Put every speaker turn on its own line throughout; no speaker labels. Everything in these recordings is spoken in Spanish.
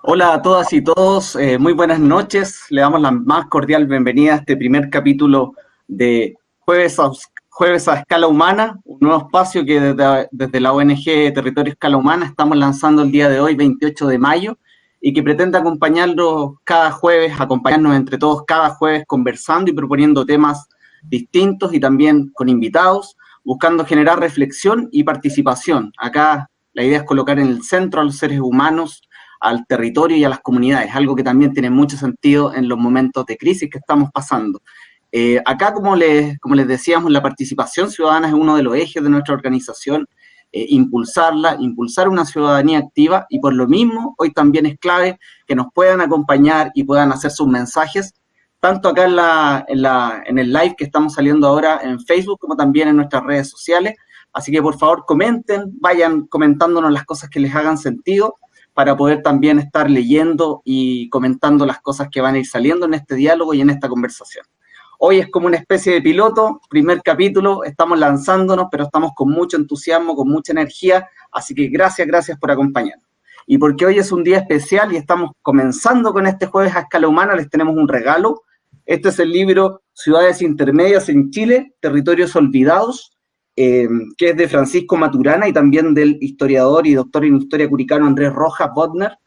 Hola a todas y todos, muy buenas noches. Le damos la más cordial bienvenida a este primer capítulo de Jueves a Escala Humana, un nuevo espacio que desde la ONG Territorio Escala Humana estamos lanzando el día de hoy, 28 de mayo, y que pretende acompañarnos cada jueves, acompañarnos entre todos cada jueves conversando y proponiendo temas distintos y también con invitados, buscando generar reflexión y participación. Acá la idea es colocar en el centro a los seres humanos, al territorio y a las comunidades, algo que también tiene mucho sentido en los momentos de crisis que estamos pasando. Acá, como les decíamos, la participación ciudadana es uno de los ejes de nuestra organización, impulsar una ciudadanía activa, y por lo mismo hoy también es clave que nos puedan acompañar y puedan hacer sus mensajes, tanto acá en el live que estamos saliendo ahora en Facebook, como también en nuestras redes sociales. Así que por favor comenten, vayan comentándonos las cosas que les hagan sentido, para poder también estar leyendo y comentando las cosas que van a ir saliendo en este diálogo y en esta conversación. Hoy es como una especie de piloto, primer capítulo, estamos lanzándonos, pero estamos con mucho entusiasmo, con mucha energía, así que gracias por acompañarnos. Y porque hoy es un día especial y estamos comenzando con este Jueves a Escala Humana, les tenemos un regalo. Este es el libro Ciudades Intermedias en Chile, Territorios Olvidados, que es de Francisco Maturana y también del historiador y doctor en historia curicano Andrés Rojas Bodner,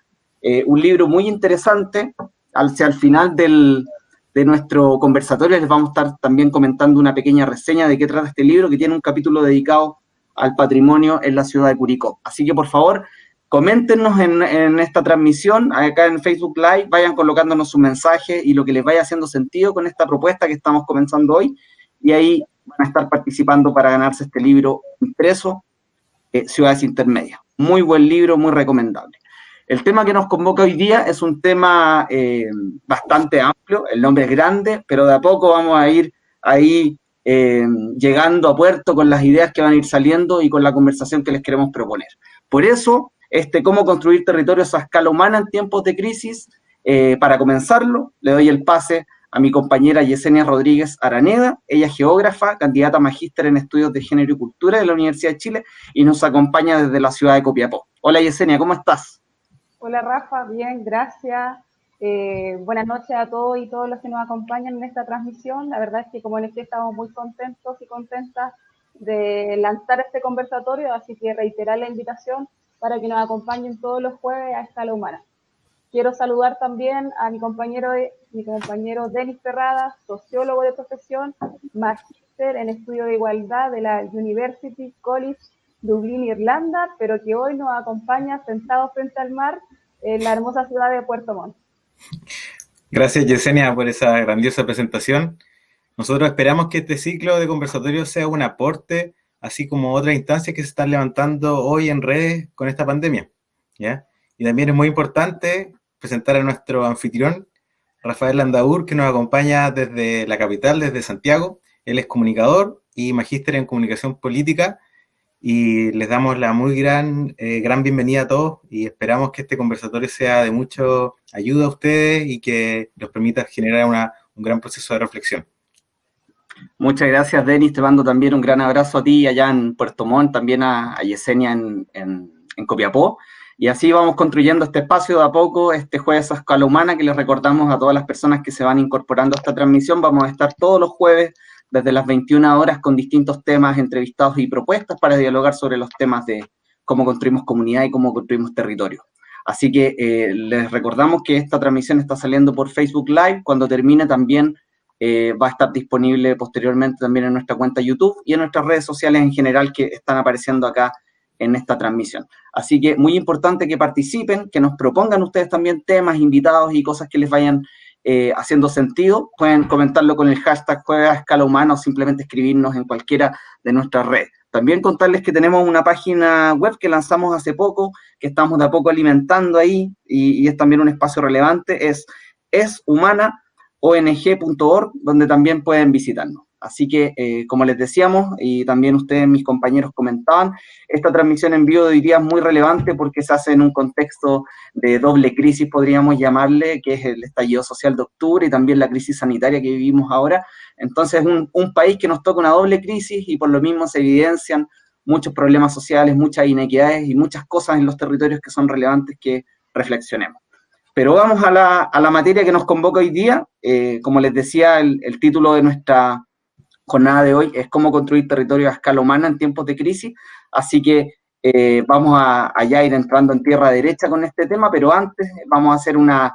un libro muy interesante. Hacia el final de nuestro conversatorio les vamos a estar también comentando una pequeña reseña de qué trata este libro, que tiene un capítulo dedicado al patrimonio en la ciudad de Curicó. Así que por favor, coméntenos en esta transmisión, acá en Facebook Live, vayan colocándonos sus mensajes y lo que les vaya haciendo sentido con esta propuesta que estamos comenzando hoy, y ahí van a estar participando para ganarse este libro impreso, Ciudades Intermedias. Muy buen libro, muy recomendable. El tema que nos convoca hoy día es un tema bastante amplio, el nombre es grande, pero de a poco vamos a ir ahí llegando a puerto con las ideas que van a ir saliendo y con la conversación que les queremos proponer. Por eso, cómo construir territorios a escala humana en tiempos de crisis, para comenzarlo, le doy el pase a mi compañera Yesenia Rodríguez Araneda. Ella es geógrafa, candidata a magíster en estudios de género y cultura de la Universidad de Chile y nos acompaña desde la ciudad de Copiapó. Hola Yesenia, ¿cómo estás?
Hola Rafa, bien, gracias. Buenas noches a todos y todos los que nos acompañan en esta transmisión. La verdad es que como les estamos muy contentos y contentas de lanzar este conversatorio, así que reiterar la invitación para que nos acompañen todos los jueves a Escala Humana. Quiero saludar también a mi compañero Denis Ferrada, sociólogo de profesión, magíster en estudio de igualdad de la University College Dublín, Irlanda, pero que hoy nos acompaña sentado frente al mar en la hermosa ciudad de Puerto Montt.
Gracias Yesenia por esa grandiosa presentación. Nosotros esperamos que este ciclo de conversatorios sea un aporte, así como otras instancias que se están levantando hoy en redes con esta pandemia, ¿ya? Y también es muy importante presentar a nuestro anfitrión, Rafael Landaur, que nos acompaña desde la capital, desde Santiago. Él es comunicador y magíster en comunicación política, y les damos la muy gran bienvenida a todos y esperamos que este conversatorio sea de mucha ayuda a ustedes y que los permita generar un gran proceso de reflexión.
Muchas gracias, Denis. Te mando también un gran abrazo a ti allá en Puerto Montt, también a Yesenia en Copiapó. Y así vamos construyendo este espacio de a poco, este Jueves a Escala Humana, que les recordamos a todas las personas que se van incorporando a esta transmisión. Vamos a estar todos los jueves desde las 21 horas con distintos temas, entrevistados y propuestas para dialogar sobre los temas de cómo construimos comunidad y cómo construimos territorio. Así que les recordamos que esta transmisión está saliendo por Facebook Live. Cuando termine también va a estar disponible posteriormente también en nuestra cuenta YouTube y en nuestras redes sociales en general que están apareciendo acá en esta transmisión. Así que muy importante que participen, que nos propongan ustedes también temas, invitados y cosas que les vayan haciendo sentido. Pueden comentarlo con el hashtag Jueves a Escala Humana o simplemente escribirnos en cualquiera de nuestras redes. También contarles que tenemos una página web que lanzamos hace poco, que estamos de a poco alimentando ahí y es también un espacio relevante, es humana.ong.org, donde también pueden visitarnos. Así que, como les decíamos, y también ustedes, mis compañeros, comentaban, esta transmisión en vivo de hoy día es muy relevante porque se hace en un contexto de doble crisis, podríamos llamarle, que es el estallido social de octubre y también la crisis sanitaria que vivimos ahora. Entonces, un país que nos toca una doble crisis y por lo mismo se evidencian muchos problemas sociales, muchas inequidades y muchas cosas en los territorios que son relevantes que reflexionemos. Pero vamos a la materia que nos convoca hoy día. Como les decía, el título de nuestra jornada de hoy es cómo construir territorio a escala humana en tiempos de crisis, así que vamos a ya ir entrando en tierra derecha con este tema, pero antes vamos a hacer una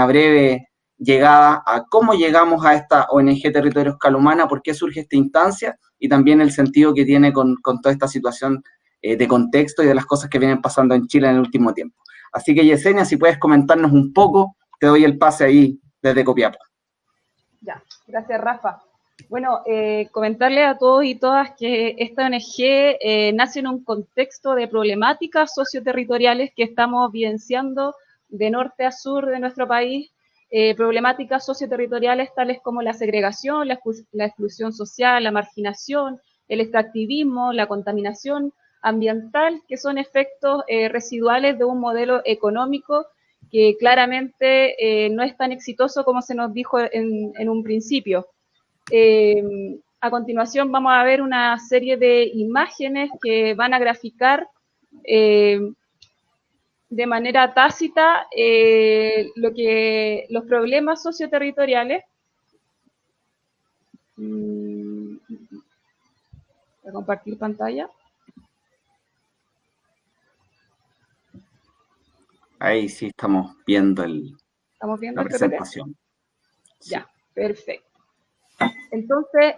breve llegada a cómo llegamos a esta ONG Territorio a Escala Humana, por qué surge esta instancia y también el sentido que tiene con toda esta situación de contexto y de las cosas que vienen pasando en Chile en el último tiempo. Así que Yesenia, si puedes comentarnos un poco, te doy el pase ahí desde Copiapó.
Ya, gracias Rafa. Bueno, comentarle a todos y todas que esta ONG nace en un contexto de problemáticas socioterritoriales que estamos vivenciando de norte a sur de nuestro país, problemáticas socioterritoriales tales como la segregación, la exclusión social, la marginación, el extractivismo, la contaminación ambiental, que son efectos residuales de un modelo económico que claramente no es tan exitoso como se nos dijo en un principio. A continuación vamos a ver una serie de imágenes que van a graficar de manera tácita los problemas socioterritoriales. Voy a compartir pantalla.
Ahí sí estamos viendo la presentación.
Sí. Ya, perfecto. Entonces,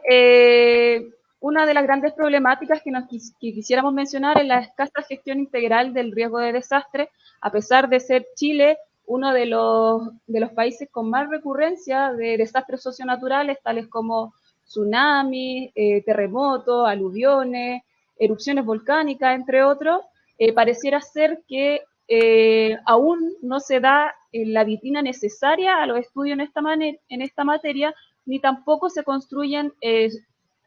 una de las grandes problemáticas que quisiéramos mencionar es la escasa gestión integral del riesgo de desastre, a pesar de ser Chile uno de los países con más recurrencia de desastres socionaturales, tales como tsunamis, terremotos, aluviones, erupciones volcánicas, entre otros. Pareciera ser que aún no se da la vitrina necesaria a los estudios en esta materia, ni tampoco se construyen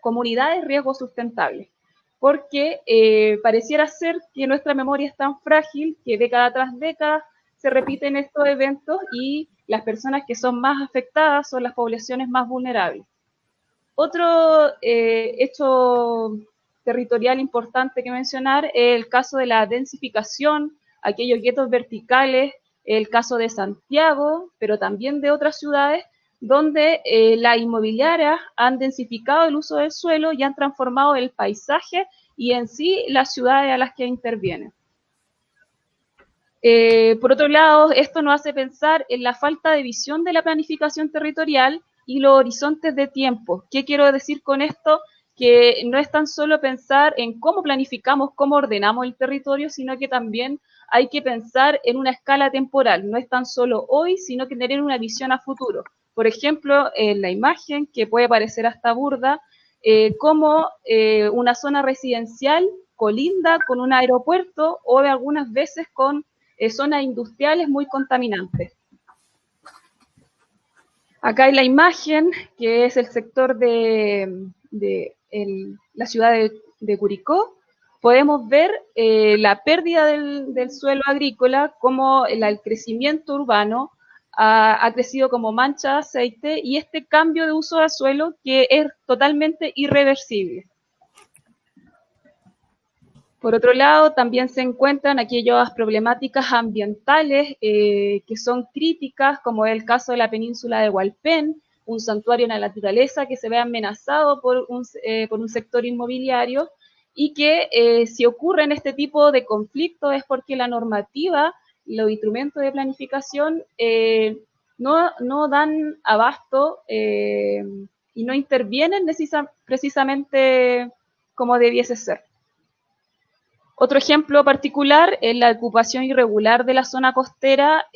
comunidades de riesgo sustentables, porque pareciera ser que nuestra memoria es tan frágil que década tras década se repiten estos eventos y las personas que son más afectadas son las poblaciones más vulnerables. Otro hecho territorial importante que mencionar es el caso de la densificación, aquellos guetos verticales, el caso de Santiago, pero también de otras ciudades, donde las inmobiliarias han densificado el uso del suelo y han transformado el paisaje y en sí las ciudades a las que intervienen. Por otro lado, esto nos hace pensar en la falta de visión de la planificación territorial y los horizontes de tiempo. ¿Qué quiero decir con esto? Que no es tan solo pensar en cómo planificamos, cómo ordenamos el territorio, sino que también hay que pensar en una escala temporal. No es tan solo hoy, sino que tener una visión a futuro. Por ejemplo, en la imagen, que puede parecer hasta burda, como una zona residencial colinda con un aeropuerto o de algunas veces con zonas industriales muy contaminantes. Acá hay la imagen, que es el sector de la ciudad de Curicó. Podemos ver la pérdida del suelo agrícola, como el crecimiento urbano ha crecido como mancha de aceite, y este cambio de uso del suelo que es totalmente irreversible. Por otro lado, también se encuentran aquellas problemáticas ambientales que son críticas, como es el caso de la península de Hualpén, un santuario en la naturaleza que se ve amenazado por un sector inmobiliario, y que si ocurren este tipo de conflictos es porque la normativa, los instrumentos de planificación no dan abasto y no intervienen precisamente como debiese ser. Otro ejemplo particular es la ocupación irregular de la zona costera.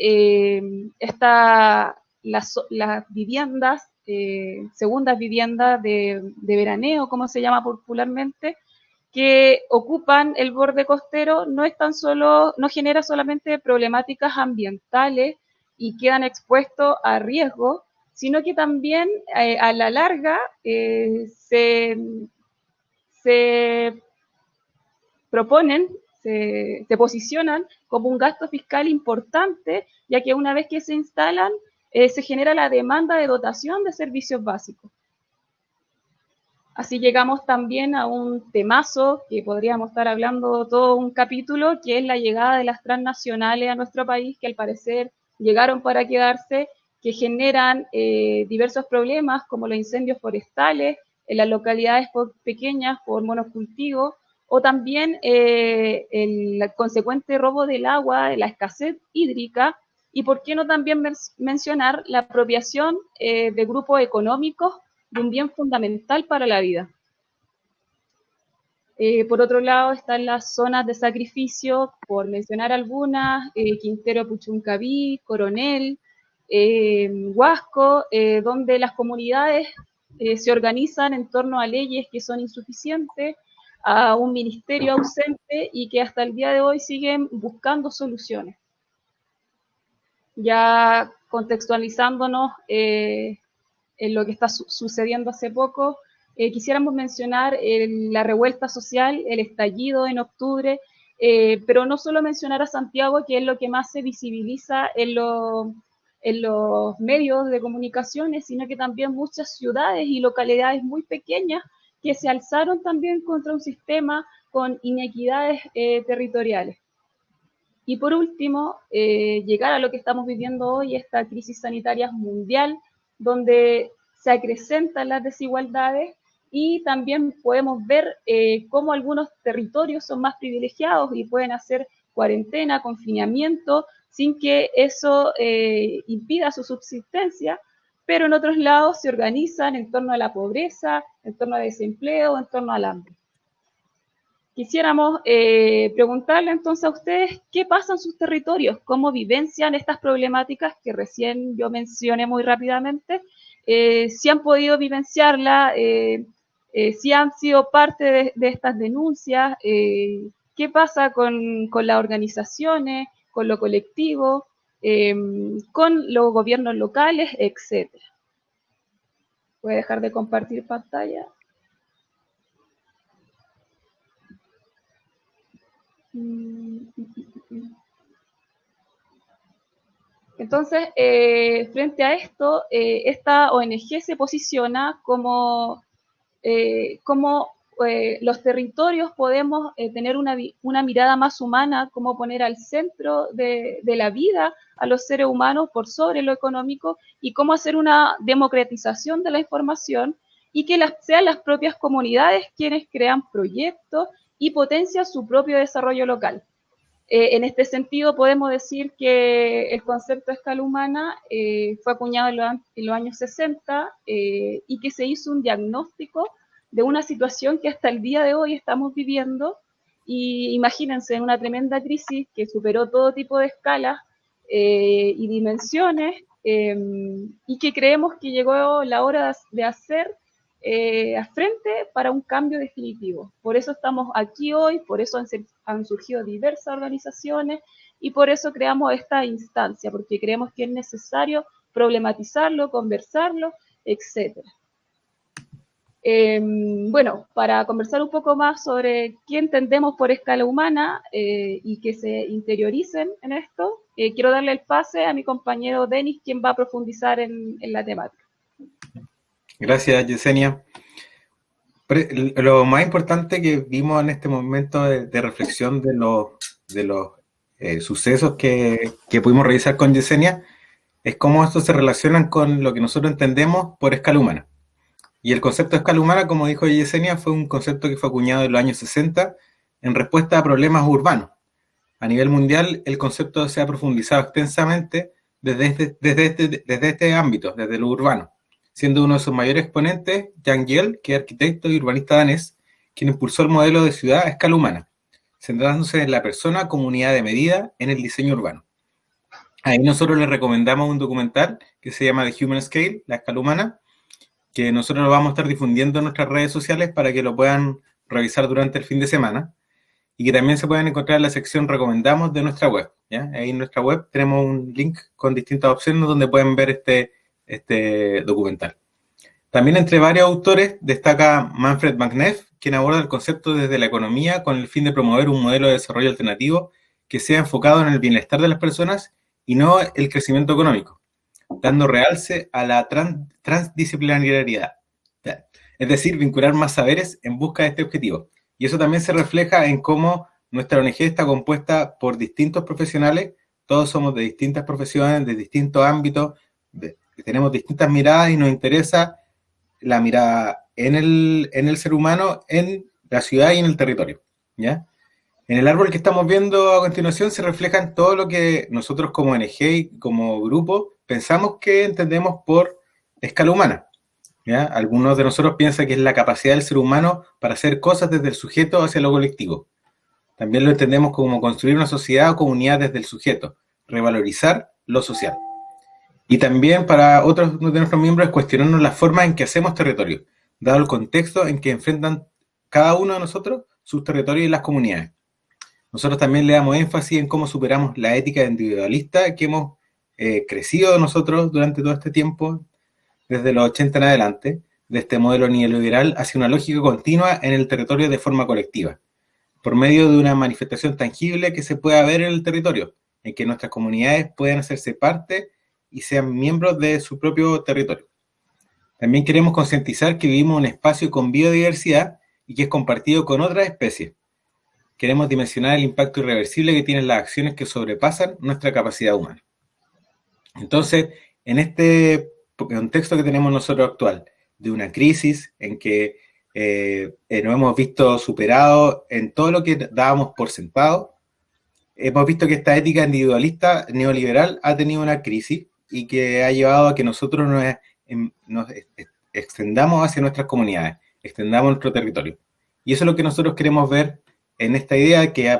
Las viviendas, segundas viviendas de veraneo, como se llama popularmente, que ocupan el borde costero, no genera solamente problemáticas ambientales y quedan expuestos a riesgo, sino que también a la larga se proponen, se posicionan como un gasto fiscal importante, ya que una vez que se instalan, se genera la demanda de dotación de servicios básicos. Así llegamos también a un temazo que podríamos estar hablando todo un capítulo, que es la llegada de las transnacionales a nuestro país, que al parecer llegaron para quedarse, que generan diversos problemas como los incendios forestales en las localidades pequeñas por monocultivo, o también el consecuente robo del agua, la escasez hídrica, y por qué no también mencionar la apropiación de grupos económicos de un bien fundamental para la vida. Por otro lado están las zonas de sacrificio, por mencionar algunas, Quintero Puchuncaví, Coronel, Huasco, donde las comunidades se organizan en torno a leyes que son insuficientes, a un ministerio ausente y que hasta el día de hoy siguen buscando soluciones. Ya contextualizándonos en lo que está sucediendo hace poco, quisiéramos mencionar la revuelta social, el estallido en octubre, pero no solo mencionar a Santiago, que es lo que más se visibiliza en los medios de comunicaciones, sino que también muchas ciudades y localidades muy pequeñas que se alzaron también contra un sistema con inequidades territoriales. Y por último, llegar a lo que estamos viviendo hoy, esta crisis sanitaria mundial, donde se acrecentan las desigualdades y también podemos ver cómo algunos territorios son más privilegiados y pueden hacer cuarentena, confinamiento, sin que eso impida su subsistencia, pero en otros lados se organizan en torno a la pobreza, en torno al desempleo, en torno al hambre. Quisiéramos preguntarle entonces a ustedes qué pasa en sus territorios, cómo vivencian estas problemáticas que recién yo mencioné muy rápidamente, si han podido vivenciarla, si han sido parte de estas denuncias, qué pasa con las organizaciones, con lo colectivo, con los gobiernos locales, etc. Voy a dejar de compartir pantalla. Entonces, frente a esto, esta ONG se posiciona como los territorios podemos tener una mirada más humana, como poner al centro de la vida a los seres humanos por sobre lo económico y cómo hacer una democratización de la información y que sean las propias comunidades quienes crean proyectos y potencian su propio desarrollo local. En este sentido, podemos decir que el concepto de escala humana fue acuñado en los años 60 y que se hizo un diagnóstico de una situación que hasta el día de hoy estamos viviendo. Y imagínense, una tremenda crisis que superó todo tipo de escalas y dimensiones y que creemos que llegó la hora de hacer a frente para un cambio definitivo. Por eso estamos aquí hoy, por eso han surgido diversas organizaciones y por eso creamos esta instancia, porque creemos que es necesario problematizarlo, conversarlo, etc. Bueno, para conversar un poco más sobre qué entendemos por escala humana y que se interioricen en esto, quiero darle el pase a mi compañero Denis, quien va a profundizar en la temática.
Gracias, Yesenia. Lo más importante que vimos en este momento de reflexión de los sucesos que pudimos revisar con Yesenia es cómo estos se relacionan con lo que nosotros entendemos por escala humana. Y el concepto de escala humana, como dijo Yesenia, fue un concepto que fue acuñado en los años 60 en respuesta a problemas urbanos. A nivel mundial, el concepto se ha profundizado extensamente desde este ámbito, desde lo urbano, siendo uno de sus mayores exponentes Jan Gehl, que es arquitecto y urbanista danés, quien impulsó el modelo de ciudad a escala humana, centrándose en la persona como unidad de medida en el diseño urbano. Ahí nosotros les recomendamos un documental que se llama The Human Scale, la escala humana, que nosotros lo vamos a estar difundiendo en nuestras redes sociales para que lo puedan revisar durante el fin de semana, y que también se pueden encontrar en la sección recomendamos de nuestra web, ¿ya? Ahí en nuestra web tenemos un link con distintas opciones donde pueden ver este documental. También entre varios autores destaca Manfred Magneff, quien aborda el concepto desde la economía con el fin de promover un modelo de desarrollo alternativo que sea enfocado en el bienestar de las personas y no el crecimiento económico, dando realce a la transdisciplinariedad, es decir, vincular más saberes en busca de este objetivo. Y eso también se refleja en cómo nuestra ONG está compuesta por distintos profesionales, todos somos de distintas profesiones, de distintos ámbitos, tenemos distintas miradas y nos interesa la mirada en el ser humano, en la ciudad y en el territorio, ¿ya? En el árbol que estamos viendo a continuación se reflejan todo lo que nosotros como ONG y como grupo pensamos que entendemos por escala humana, ¿ya? Algunos de nosotros piensan que es la capacidad del ser humano para hacer cosas desde el sujeto hacia lo colectivo. También lo entendemos como construir una sociedad o comunidad desde el sujeto, revalorizar lo social. Y también para otros de nuestros miembros es cuestionarnos la forma en que hacemos territorio, dado el contexto en que enfrentan cada uno de nosotros sus territorios y las comunidades. Nosotros también le damos énfasis en cómo superamos la ética individualista que hemos crecido nosotros durante todo este tiempo, desde los 80 en adelante, de este modelo neoliberal hacia una lógica continua en el territorio de forma colectiva, por medio de una manifestación tangible que se pueda ver en el territorio, en que nuestras comunidades puedan hacerse parte y sean miembros de su propio territorio. También queremos concientizar que vivimos en un espacio con biodiversidad y que es compartido con otras especies. Queremos dimensionar el impacto irreversible que tienen las acciones que sobrepasan nuestra capacidad humana. Entonces, en este contexto que tenemos nosotros actual, de una crisis en que nos hemos visto superados en todo lo que dábamos por sentado, hemos visto que esta ética individualista neoliberal ha tenido una crisis y que ha llevado a que nosotros nos extendamos hacia nuestras comunidades, extendamos nuestro territorio. Y eso es lo que nosotros queremos ver en esta idea que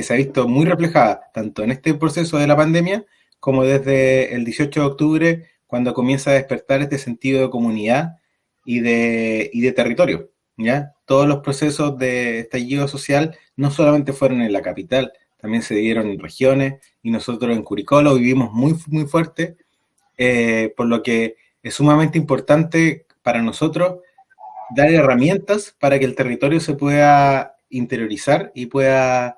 se ha visto muy reflejada tanto en este proceso de la pandemia como desde el 18 de octubre, cuando comienza a despertar este sentido de comunidad y de territorio, ¿ya? Todos los procesos de estallido social no solamente fueron en la capital, también se dieron en regiones, y nosotros en Curicó lo vivimos muy, muy fuerte, por lo que es sumamente importante para nosotros dar herramientas para que el territorio se pueda interiorizar y pueda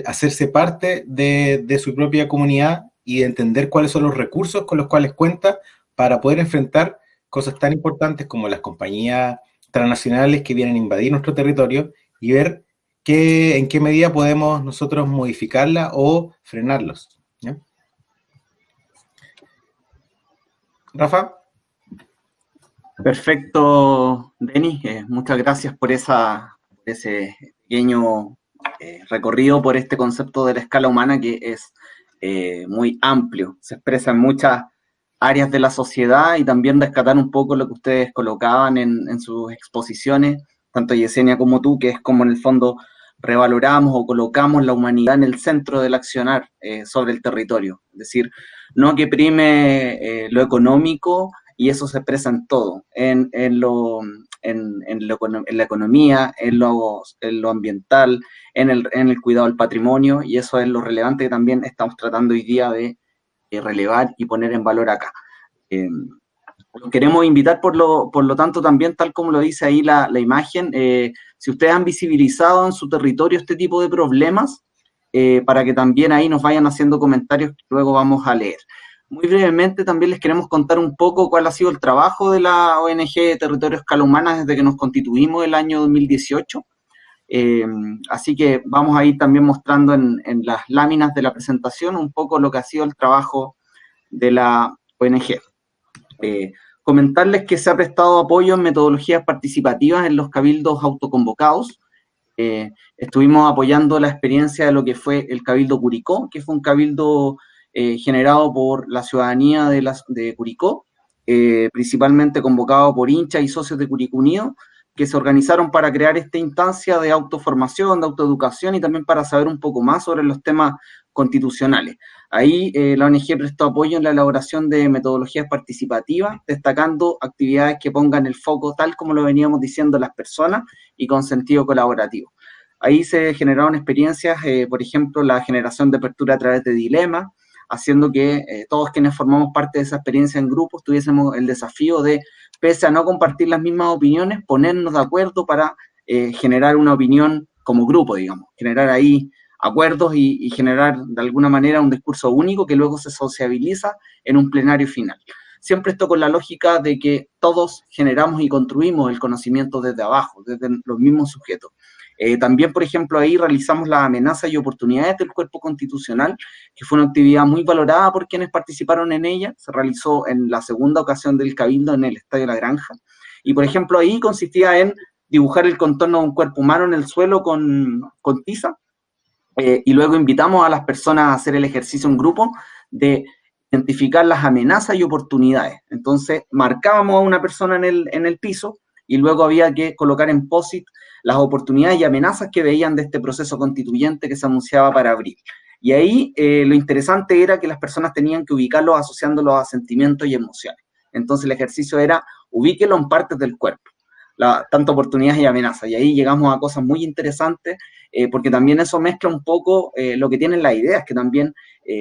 hacerse parte de su propia comunidad y entender cuáles son los recursos con los cuales cuenta para poder enfrentar cosas tan importantes como las compañías transnacionales que vienen a invadir nuestro territorio y ver en qué medida podemos nosotros modificarla o frenarlos, ¿ya? Rafa.
Perfecto, Denis. Muchas gracias por ese pequeño recorrido por este concepto de la escala humana que es muy amplio. Se expresa en muchas áreas de la sociedad y también rescatar un poco lo que ustedes colocaban en sus exposiciones, tanto Yesenia como tú, que es como en el fondo revaloramos o colocamos la humanidad en el centro del accionar sobre el territorio. Es decir, no que prime lo económico, y eso se expresa en todo, en la economía, en lo ambiental, en el cuidado del patrimonio, y eso es lo relevante que también estamos tratando hoy día de relevar y poner en valor acá. Los queremos invitar, por lo tanto, también, tal como lo dice ahí la imagen, si ustedes han visibilizado en su territorio este tipo de problemas, para que también ahí nos vayan haciendo comentarios que luego vamos a leer. Muy brevemente también les queremos contar un poco cuál ha sido el trabajo de la ONG Territorio Escala Humana desde que nos constituimos el año 2018. Así que vamos a ir también mostrando en las láminas de la presentación un poco lo que ha sido el trabajo de la ONG. comentarles que se ha prestado apoyo en metodologías participativas en los cabildos autoconvocados. Estuvimos apoyando la experiencia de lo que fue el Cabildo Curicó, que fue un cabildo generado por la ciudadanía de Curicó, principalmente convocado por hinchas y socios de Curicó Unido, que se organizaron para crear esta instancia de autoformación, de autoeducación y también para saber un poco más sobre los temas constitucionales. Ahí la ONG prestó apoyo en la elaboración de metodologías participativas, destacando actividades que pongan el foco tal como lo veníamos diciendo las personas y con sentido colaborativo. Ahí se generaron experiencias, por ejemplo, la generación de apertura a través de dilemas, haciendo que todos quienes formamos parte de esa experiencia en grupos tuviésemos el desafío de, pese a no compartir las mismas opiniones, ponernos de acuerdo para generar una opinión como grupo, digamos, generar ahí acuerdos y generar de alguna manera un discurso único que luego se sociabiliza en un plenario final. Siempre esto con la lógica de que todos generamos y construimos el conocimiento desde abajo, desde los mismos sujetos. También, por ejemplo, ahí realizamos las amenazas y oportunidades del cuerpo constitucional, que fue una actividad muy valorada por quienes participaron en ella. Se realizó en la segunda ocasión del Cabildo en el Estadio La Granja. Y, por ejemplo, ahí consistía en dibujar el contorno de un cuerpo humano en el suelo con tiza, y luego invitamos a las personas a hacer el ejercicio en grupo de identificar las amenazas y oportunidades. Entonces, marcábamos a una persona en el piso y luego había que colocar en POSIT las oportunidades y amenazas que veían de este proceso constituyente que se anunciaba para abril. Y ahí lo interesante era que las personas tenían que ubicarlos asociándolos a sentimientos y emociones. Entonces el ejercicio era, ubíquelo en partes del cuerpo, tanto oportunidades y amenazas. Y ahí llegamos a cosas muy interesantes, porque también eso mezcla un poco lo que tienen las ideas, que también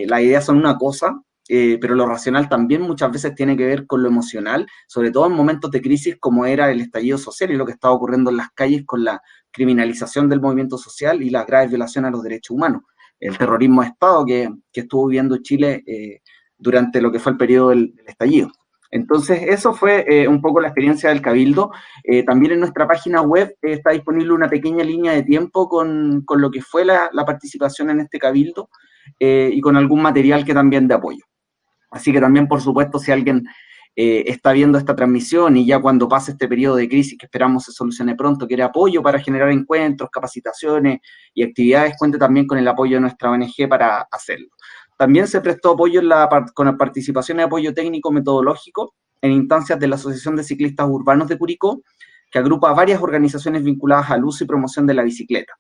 las ideas son una cosa, pero lo racional también muchas veces tiene que ver con lo emocional, sobre todo en momentos de crisis como era el estallido social y lo que estaba ocurriendo en las calles con la criminalización del movimiento social y las graves violaciones a los derechos humanos. El terrorismo de Estado que estuvo viviendo Chile durante lo que fue el periodo del estallido. Entonces, eso fue un poco la experiencia del Cabildo. También en nuestra página web está disponible una pequeña línea de tiempo con lo que fue la participación en este Cabildo y con algún material que también de apoyo. Así que también, por supuesto, si alguien está viendo esta transmisión y ya cuando pase este periodo de crisis que esperamos se solucione pronto, quiere apoyo para generar encuentros, capacitaciones y actividades, cuente también con el apoyo de nuestra ONG para hacerlo. También se prestó apoyo con la participación y apoyo técnico metodológico en instancias de la Asociación de Ciclistas Urbanos de Curicó, que agrupa a varias organizaciones vinculadas al uso y promoción de la bicicleta.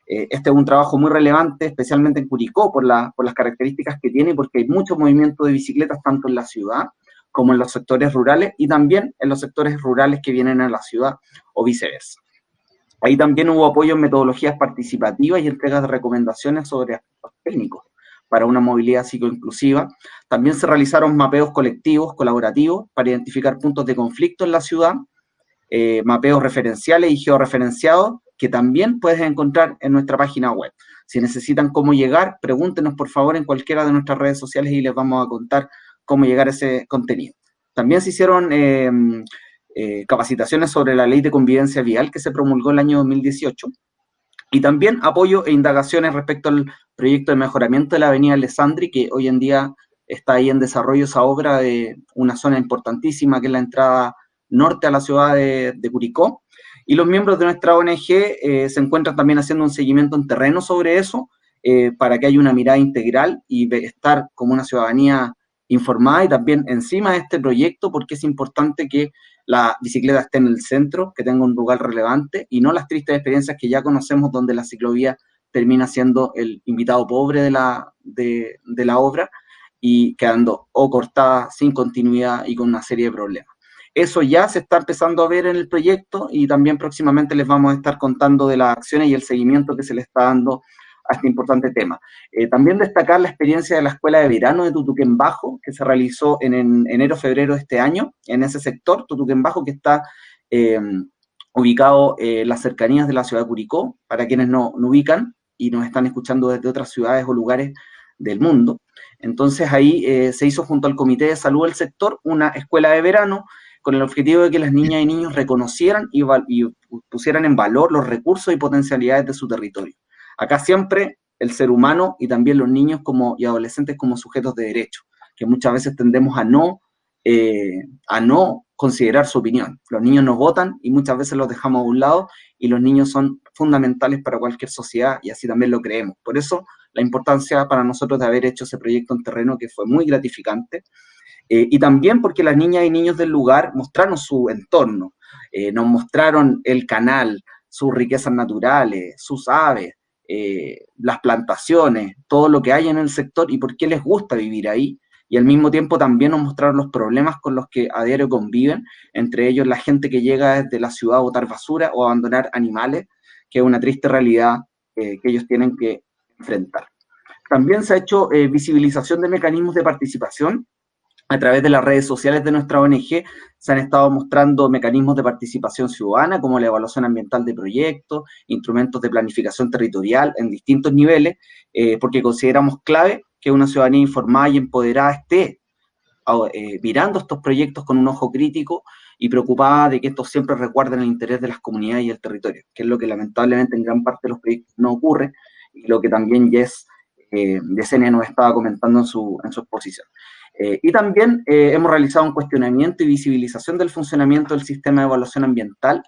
Este es un trabajo muy relevante, especialmente en Curicó, por las características que tiene, porque hay mucho movimiento de bicicletas tanto en la ciudad como en los sectores rurales y también en los sectores rurales que vienen a la ciudad o viceversa. Ahí también hubo apoyo en metodologías participativas y entregas de recomendaciones sobre aspectos técnicos para una movilidad psicoinclusiva. También se realizaron mapeos colectivos, colaborativos, para identificar puntos de conflicto en la ciudad, mapeos referenciales y georreferenciados, que también puedes encontrar en nuestra página web. Si necesitan cómo llegar, pregúntenos por favor en cualquiera de nuestras redes sociales y les vamos a contar cómo llegar a ese contenido. También se hicieron capacitaciones sobre la Ley de Convivencia Vial que se promulgó el año 2018 y también apoyo e indagaciones respecto al proyecto de mejoramiento de la avenida Alessandri, que hoy en día está ahí en desarrollo esa obra de una zona importantísima que es la entrada norte a la ciudad de Curicó. Y los miembros de nuestra ONG se encuentran también haciendo un seguimiento en terreno sobre eso, para que haya una mirada integral y estar como una ciudadanía informada y también encima de este proyecto, porque es importante que la bicicleta esté en el centro, que tenga un lugar relevante y no las tristes experiencias que ya conocemos donde la ciclovía termina siendo el invitado pobre de la obra y quedando o cortada, sin continuidad y con una serie de problemas. Eso ya se está empezando a ver en el proyecto y también próximamente les vamos a estar contando de las acciones y el seguimiento que se le está dando a este importante tema. También destacar la experiencia de la Escuela de Verano de Tutuquén Bajo, que se realizó en enero-febrero de este año, en ese sector, Tutuquén Bajo, que está ubicado en las cercanías de la ciudad de Curicó, para quienes no ubican y nos están escuchando desde otras ciudades o lugares del mundo. Entonces ahí se hizo junto al Comité de Salud del sector una escuela de verano con el objetivo de que las niñas y niños reconocieran y pusieran en valor los recursos y potencialidades de su territorio. Acá siempre el ser humano y también los niños y adolescentes como sujetos de derecho, que muchas veces tendemos a no considerar su opinión. Los niños nos votan y muchas veces los dejamos a un lado, y los niños son fundamentales para cualquier sociedad, y así también lo creemos. Por eso la importancia para nosotros de haber hecho ese proyecto en terreno, que fue muy gratificante, y también porque las niñas y niños del lugar mostraron su entorno, nos mostraron el canal, sus riquezas naturales, sus aves, las plantaciones, todo lo que hay en el sector y por qué les gusta vivir ahí. Y al mismo tiempo también nos mostraron los problemas con los que a diario conviven, entre ellos la gente que llega desde la ciudad a botar basura o a abandonar animales, que es una triste realidad que ellos tienen que enfrentar. También se ha hecho visibilización de mecanismos de participación. A través de las redes sociales de nuestra ONG se han estado mostrando mecanismos de participación ciudadana, como la evaluación ambiental de proyectos, instrumentos de planificación territorial en distintos niveles, porque consideramos clave que una ciudadanía informada y empoderada esté mirando estos proyectos con un ojo crítico y preocupada de que estos siempre resguarden el interés de las comunidades y el territorio, que es lo que lamentablemente en gran parte de los proyectos no ocurre, y lo que también Yesenia nos estaba comentando en su exposición. Y también hemos realizado un cuestionamiento y visibilización del funcionamiento del sistema de evaluación ambiental.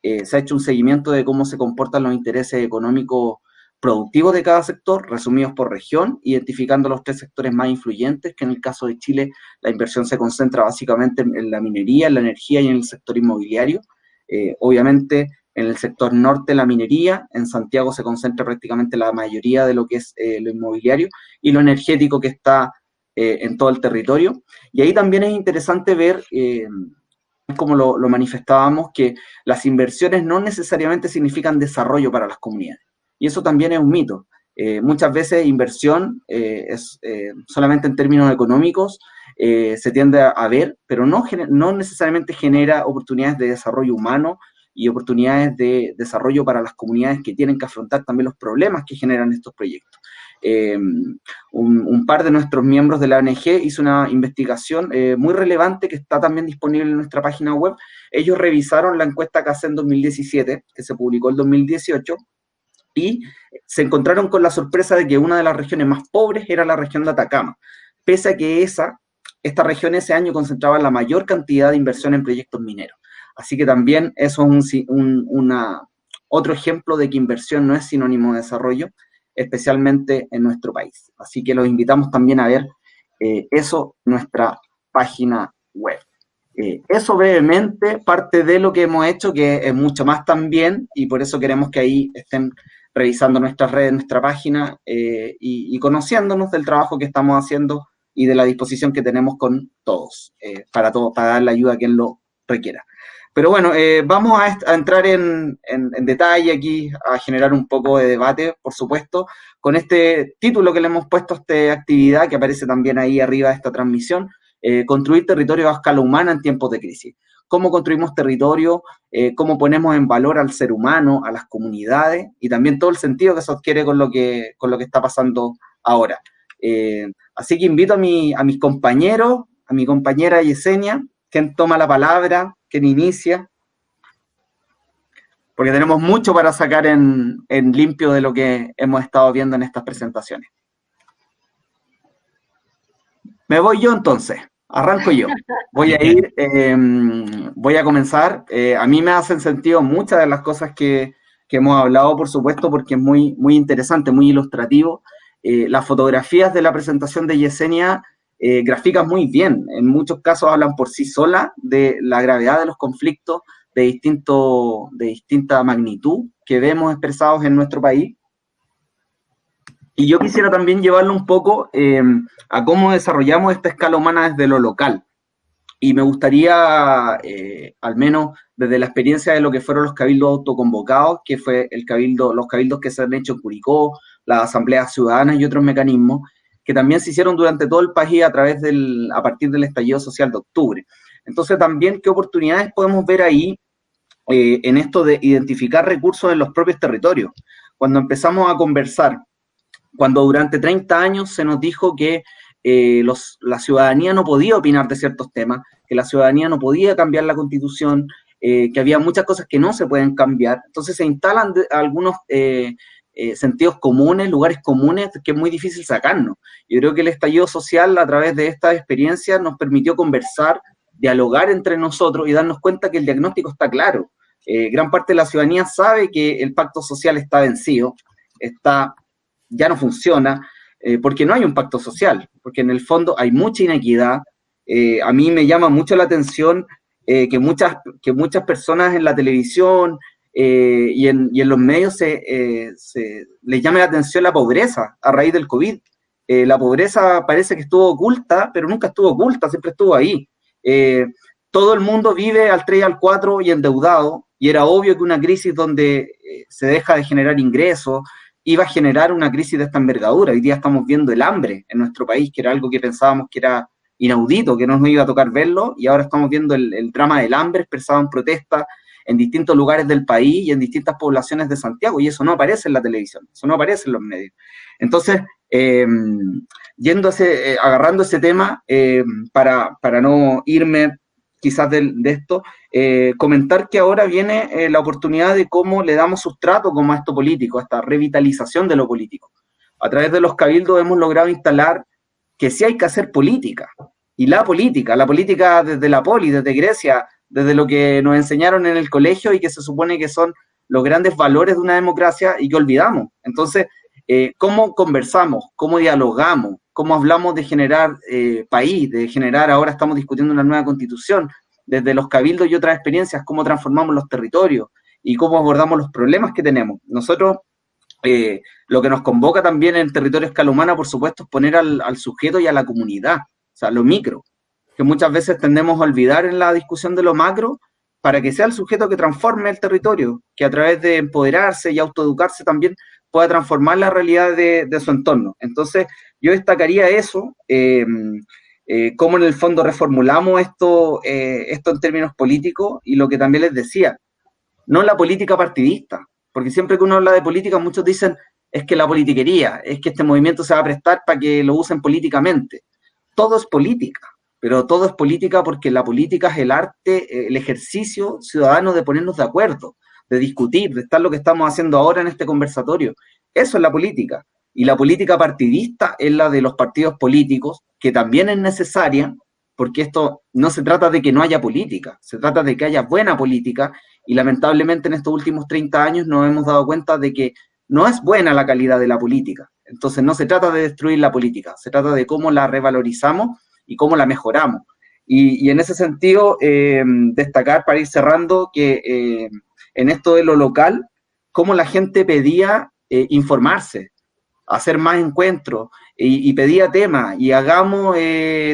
Se ha hecho un seguimiento de cómo se comportan los intereses económicos productivos de cada sector, resumidos por región, identificando los 3 sectores más influyentes, que en el caso de Chile la inversión se concentra básicamente en la minería, en la energía y en el sector inmobiliario. Obviamente en el sector norte la minería, en Santiago se concentra prácticamente la mayoría de lo que es lo inmobiliario, y lo energético que está en todo el territorio. Y ahí también es interesante ver, como lo manifestábamos, que las inversiones no necesariamente significan desarrollo para las comunidades. Y eso también es un mito. Muchas veces inversión es solamente en términos económicos, se tiende a ver, pero no necesariamente genera oportunidades de desarrollo humano y oportunidades de desarrollo para las comunidades que tienen que afrontar también los problemas que generan estos proyectos. Un par de nuestros miembros de la ONG hizo una investigación muy relevante que está también disponible en nuestra página web. Ellos revisaron la encuesta CACE en 2017, que se publicó en 2018, y se encontraron con la sorpresa de que una de las regiones más pobres era la región de Atacama, pese a que esta región ese año concentraba la mayor cantidad de inversión en proyectos mineros. Así que también eso es otro ejemplo de que inversión no es sinónimo de desarrollo, especialmente en nuestro país. Así que los invitamos también a ver eso en nuestra página web. Eso brevemente, parte de lo que hemos hecho, que es mucho más también, y por eso queremos que ahí estén revisando nuestras redes, nuestra página, y conociéndonos del trabajo que estamos haciendo y de la disposición que tenemos con todos, para dar la ayuda a quien lo requiera. Pero bueno, vamos a entrar en detalle aquí, a generar un poco de debate, por supuesto, con este título que le hemos puesto a esta actividad, que aparece también ahí arriba de esta transmisión: construir territorio a escala humana en tiempos de crisis. Cómo construimos territorio, cómo ponemos en valor al ser humano, a las comunidades, y también todo el sentido que se adquiere con lo que está pasando ahora. Así que invito a mis compañeros, a mi compañera Yesenia, quien toma la palabra, quien inicia, porque tenemos mucho para sacar en limpio de lo que hemos estado viendo en estas presentaciones. Me voy yo entonces, arranco yo. Voy a comenzar. A mí me hacen sentido muchas de las cosas que hemos hablado, por supuesto, porque es muy, muy interesante, muy ilustrativo. Las fotografías de la presentación de Yesenia grafican muy bien. En muchos casos hablan por sí solas de la gravedad de los conflictos de distinta magnitud que vemos expresados en nuestro país. Y yo quisiera también llevarlo un poco a cómo desarrollamos esta escala humana desde lo local. Y me gustaría, al menos desde la experiencia de lo que fueron los cabildos autoconvocados, que fue los cabildos que se han hecho en Curicó, las asambleas ciudadanas y otros mecanismos, que también se hicieron durante todo el país a partir del estallido social de octubre. Entonces también, ¿qué oportunidades podemos ver ahí en esto de identificar recursos en los propios territorios? Cuando empezamos a conversar, cuando durante 30 años se nos dijo que la ciudadanía no podía opinar de ciertos temas, que la ciudadanía no podía cambiar la Constitución, que había muchas cosas que no se pueden cambiar, entonces se instalan algunos sentidos comunes, lugares comunes, que es muy difícil sacarnos. Yo creo que el estallido social, a través de esta experiencia, nos permitió conversar, dialogar entre nosotros y darnos cuenta que el diagnóstico está claro. Gran parte de la ciudadanía sabe que el pacto social está vencido, ya no funciona, porque no hay un pacto social, porque en el fondo hay mucha inequidad. A mí me llama mucho la atención que muchas personas en la televisión y en los medios les llame la atención la pobreza a raíz del COVID. La pobreza parece que estuvo oculta, pero nunca estuvo oculta, siempre estuvo ahí. Todo el mundo vive al 3 y al 4 y endeudado, y era obvio que una crisis donde se deja de generar ingresos iba a generar una crisis de esta envergadura. Hoy día estamos viendo el hambre en nuestro país, que era algo que pensábamos que era inaudito, que no nos iba a tocar verlo, y ahora estamos viendo el drama del hambre expresado en protestas en distintos lugares del país y en distintas poblaciones de Santiago, y eso no aparece en la televisión, eso no aparece en los medios. Entonces, agarrando ese tema, para no irme quizás de esto, comentar que ahora viene la oportunidad de cómo le damos sustrato como a esto político, a esta revitalización de lo político. A través de los cabildos hemos logrado instalar que sí hay que hacer política, y la política desde la poli, desde Grecia, desde lo que nos enseñaron en el colegio y que se supone que son los grandes valores de una democracia y que olvidamos. Entonces, ¿cómo conversamos? ¿Cómo dialogamos? ¿Cómo hablamos de generar país? De generar, ahora estamos discutiendo una nueva constitución, desde los cabildos y otras experiencias, cómo transformamos los territorios y cómo abordamos los problemas que tenemos. Nosotros, lo que nos convoca también en el territorio Escala Humana, por supuesto, es poner al sujeto y a la comunidad, o sea, lo micro, que muchas veces tendemos a olvidar en la discusión de lo macro, para que sea el sujeto que transforme el territorio, que a través de empoderarse y autoeducarse también pueda transformar la realidad de su entorno. Entonces, yo destacaría eso, cómo en el fondo reformulamos esto en términos políticos, y lo que también les decía, no la política partidista, porque siempre que uno habla de política, muchos dicen, es que la politiquería, es que este movimiento se va a prestar para que lo usen políticamente. Todo es política, pero todo es política porque la política es el arte, el ejercicio ciudadano de ponernos de acuerdo, de discutir, de estar lo que estamos haciendo ahora en este conversatorio. Eso es la política. Y la política partidista es la de los partidos políticos, que también es necesaria, porque esto no se trata de que no haya política, se trata de que haya buena política, y lamentablemente en estos últimos 30 años nos hemos dado cuenta de que no es buena la calidad de la política. Entonces no se trata de destruir la política, se trata de cómo la revalorizamos y cómo la mejoramos. Y en ese sentido, destacar, para ir cerrando, que en esto de lo local, cómo la gente pedía informarse, hacer más encuentros, y pedía temas, y hagamos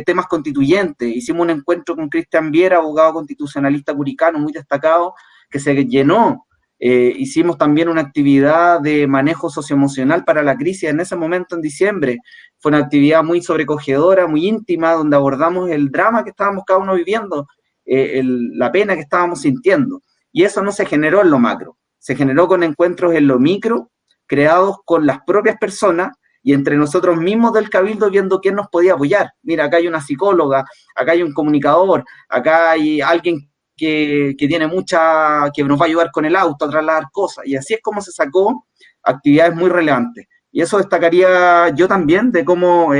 temas constituyentes. Hicimos un encuentro con Cristian Viera, abogado constitucionalista curicano, muy destacado, que se llenó. Hicimos también una actividad de manejo socioemocional para la crisis en ese momento, en diciembre. Fue una actividad muy sobrecogedora, muy íntima, donde abordamos el drama que estábamos cada uno viviendo, la pena que estábamos sintiendo. Y eso no se generó en lo macro, se generó con encuentros en lo micro, creados con las propias personas y entre nosotros mismos del Cabildo, viendo quién nos podía apoyar. Mira, acá hay una psicóloga, acá hay un comunicador, acá hay alguien que tiene que nos va a ayudar con el auto a trasladar cosas, y así es como se sacó actividades muy relevantes. Y eso destacaría yo también, de cómo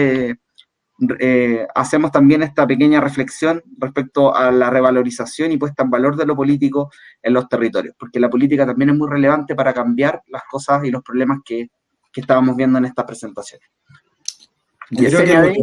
hacemos también esta pequeña reflexión respecto a la revalorización y puesta en valor de lo político en los territorios, porque la política también es muy relevante para cambiar las cosas y los problemas que estábamos viendo en esta presentación.
Yo creo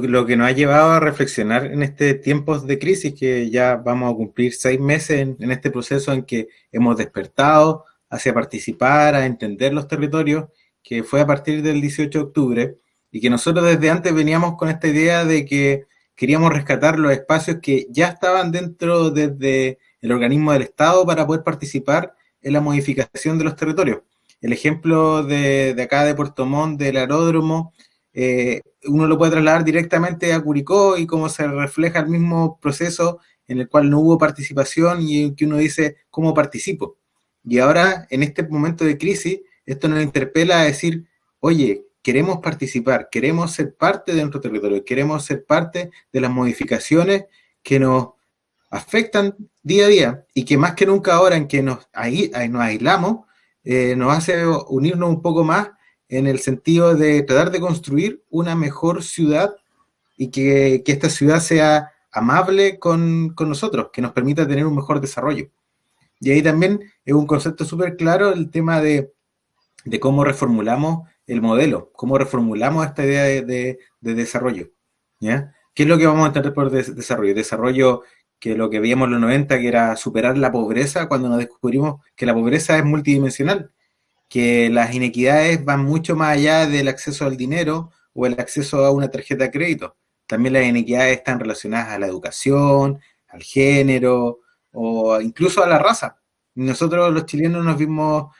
que lo que nos ha llevado a reflexionar en este tiempo de crisis, que ya vamos a cumplir 6 meses en este proceso en que hemos despertado hacia participar, a entender los territorios, que fue a partir del 18 de octubre, y que nosotros desde antes veníamos con esta idea de que queríamos rescatar los espacios que ya estaban dentro desde el organismo del Estado para poder participar en la modificación de los territorios. El ejemplo de acá de Puerto Montt, del aeródromo, uno lo puede trasladar directamente a Curicó, y cómo se refleja el mismo proceso en el cual no hubo participación, y en que uno dice, ¿cómo participo? Y ahora, en este momento de crisis, esto nos interpela a decir, oye, queremos participar, queremos ser parte de nuestro territorio, queremos ser parte de las modificaciones que nos afectan día a día, y que más que nunca ahora en que nos aislamos, nos hace unirnos un poco más en el sentido de tratar de construir una mejor ciudad, y que esta ciudad sea amable con nosotros, que nos permita tener un mejor desarrollo. Y ahí también es un concepto súper claro el tema de cómo reformulamos el modelo, cómo reformulamos esta idea de desarrollo, ¿ya? ¿Qué es lo que vamos a entender por desarrollo? Desarrollo que lo que veíamos en los 90, que era superar la pobreza, cuando nos descubrimos que la pobreza es multidimensional, que las inequidades van mucho más allá del acceso al dinero o el acceso a una tarjeta de crédito. También las inequidades están relacionadas a la educación, al género o incluso a la raza. Nosotros los chilenos nos vimos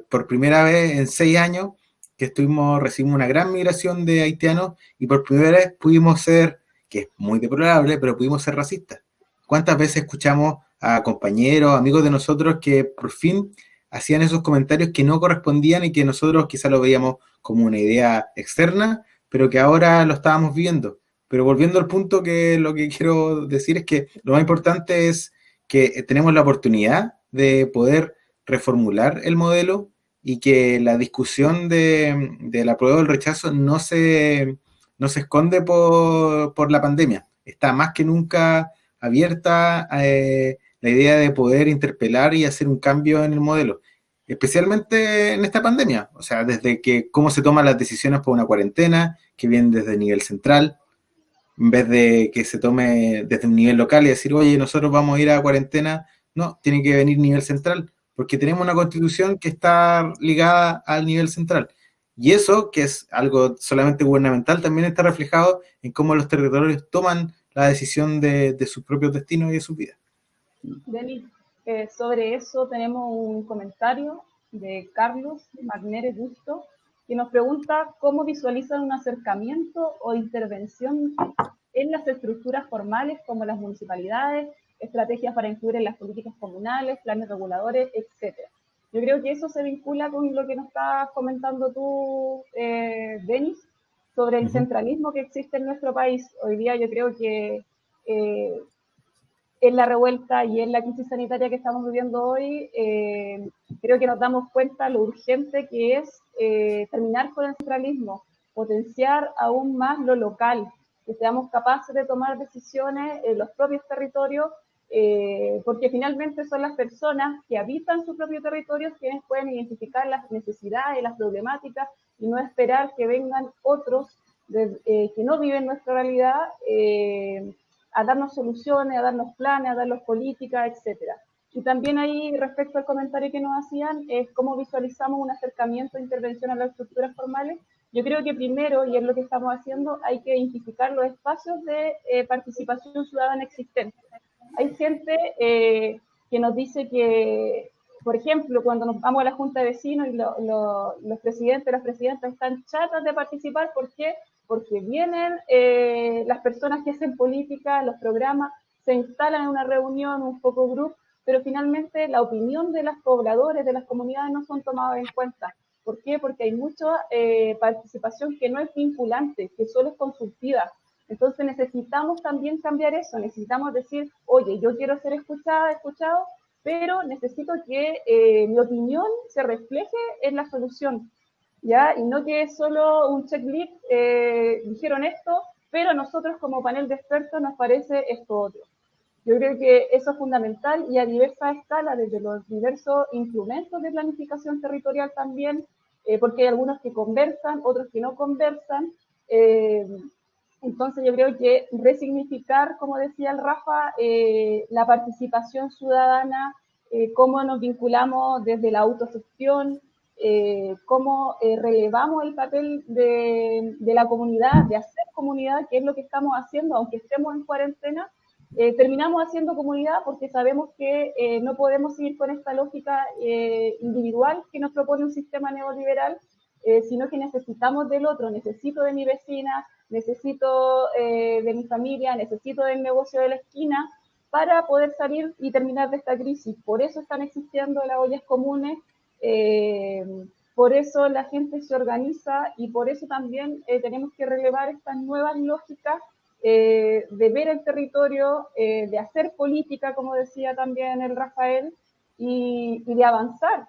por primera vez en 6 años que recibimos una gran migración de haitianos y por primera vez pudimos ser, que es muy deplorable, pero pudimos ser racistas. ¿Cuántas veces escuchamos a compañeros, amigos de nosotros que por fin hacían esos comentarios que no correspondían y que nosotros quizá lo veíamos como una idea externa, pero que ahora lo estábamos viendo? Pero volviendo al punto, que lo que quiero decir es que lo más importante es que tenemos la oportunidad de poder reformular el modelo y que la discusión del apruebo o el rechazo no se esconde por la pandemia. Está más que nunca abierta la idea de poder interpelar y hacer un cambio en el modelo, especialmente en esta pandemia. O sea, desde que cómo se toman las decisiones por una cuarentena, que viene desde el nivel central, en vez de que se tome desde un nivel local y decir, oye, nosotros vamos a ir a cuarentena. No, tiene que venir nivel central, porque tenemos una constitución que está ligada al nivel central. Y eso, que es algo solamente gubernamental, también está reflejado en cómo los territorios toman la decisión de sus propios destinos y de sus vidas.
Denis, sobre eso tenemos un comentario de Carlos Magnere Gusto, que nos pregunta cómo visualizan un acercamiento o intervención en las estructuras formales como las municipalidades, estrategias para incluir en las políticas comunales, planes reguladores, etc. Yo creo que eso se vincula con lo que nos estabas comentando tú, Denis, sobre el centralismo que existe en nuestro país. Hoy día yo creo que en la revuelta y en la crisis sanitaria que estamos viviendo hoy, creo que nos damos cuenta lo urgente que es terminar con el centralismo, potenciar aún más lo local, que seamos capaces de tomar decisiones en los propios territorios, porque finalmente son las personas que habitan su propio territorio quienes pueden identificar las necesidades, las problemáticas, y no esperar que vengan otros que no viven nuestra realidad, a darnos soluciones, a darnos planes, a darnos políticas, etcétera. Y también ahí, respecto al comentario que nos hacían, es cómo visualizamos un acercamiento e intervención a las estructuras formales. Yo creo que primero, y es lo que estamos haciendo, hay que identificar los espacios de participación ciudadana existentes. Hay gente que nos dice que, por ejemplo, cuando nos vamos a la Junta de Vecinos y los presidentes, las presidentas están chatas de participar. ¿Por qué? Porque vienen las personas que hacen política, los programas, se instalan en una reunión, un focus group, pero finalmente la opinión de los pobladores, de las comunidades, no son tomadas en cuenta. ¿Por qué? Porque hay mucha participación que no es vinculante, que solo es consultiva. Entonces necesitamos también cambiar eso, necesitamos decir, oye, yo quiero ser escuchada, escuchado, pero necesito que mi opinión se refleje en la solución, ¿ya? Y no que es solo un checklist, dijeron esto, pero a nosotros como panel de expertos nos parece esto otro. Yo creo que eso es fundamental y a diversas escalas, desde los diversos instrumentos de planificación territorial también, porque hay algunos que conversan, otros que no conversan. Entonces yo creo que resignificar, como decía el Rafa, la participación ciudadana, cómo nos vinculamos desde la autogestión, cómo relevamos el papel de la comunidad, de hacer comunidad, que es lo que estamos haciendo, aunque estemos en cuarentena, terminamos haciendo comunidad porque sabemos que no podemos seguir con esta lógica individual que nos propone un sistema neoliberal, sino que necesitamos del otro, necesito de mi vecina, necesito de mi familia, necesito del negocio de la esquina para poder salir y terminar de esta crisis. Por eso están existiendo las ollas comunes, por eso la gente se organiza y por eso también tenemos que relevar estas nuevas lógicas de ver el territorio, de hacer política, como decía también el Rafael, y de avanzar,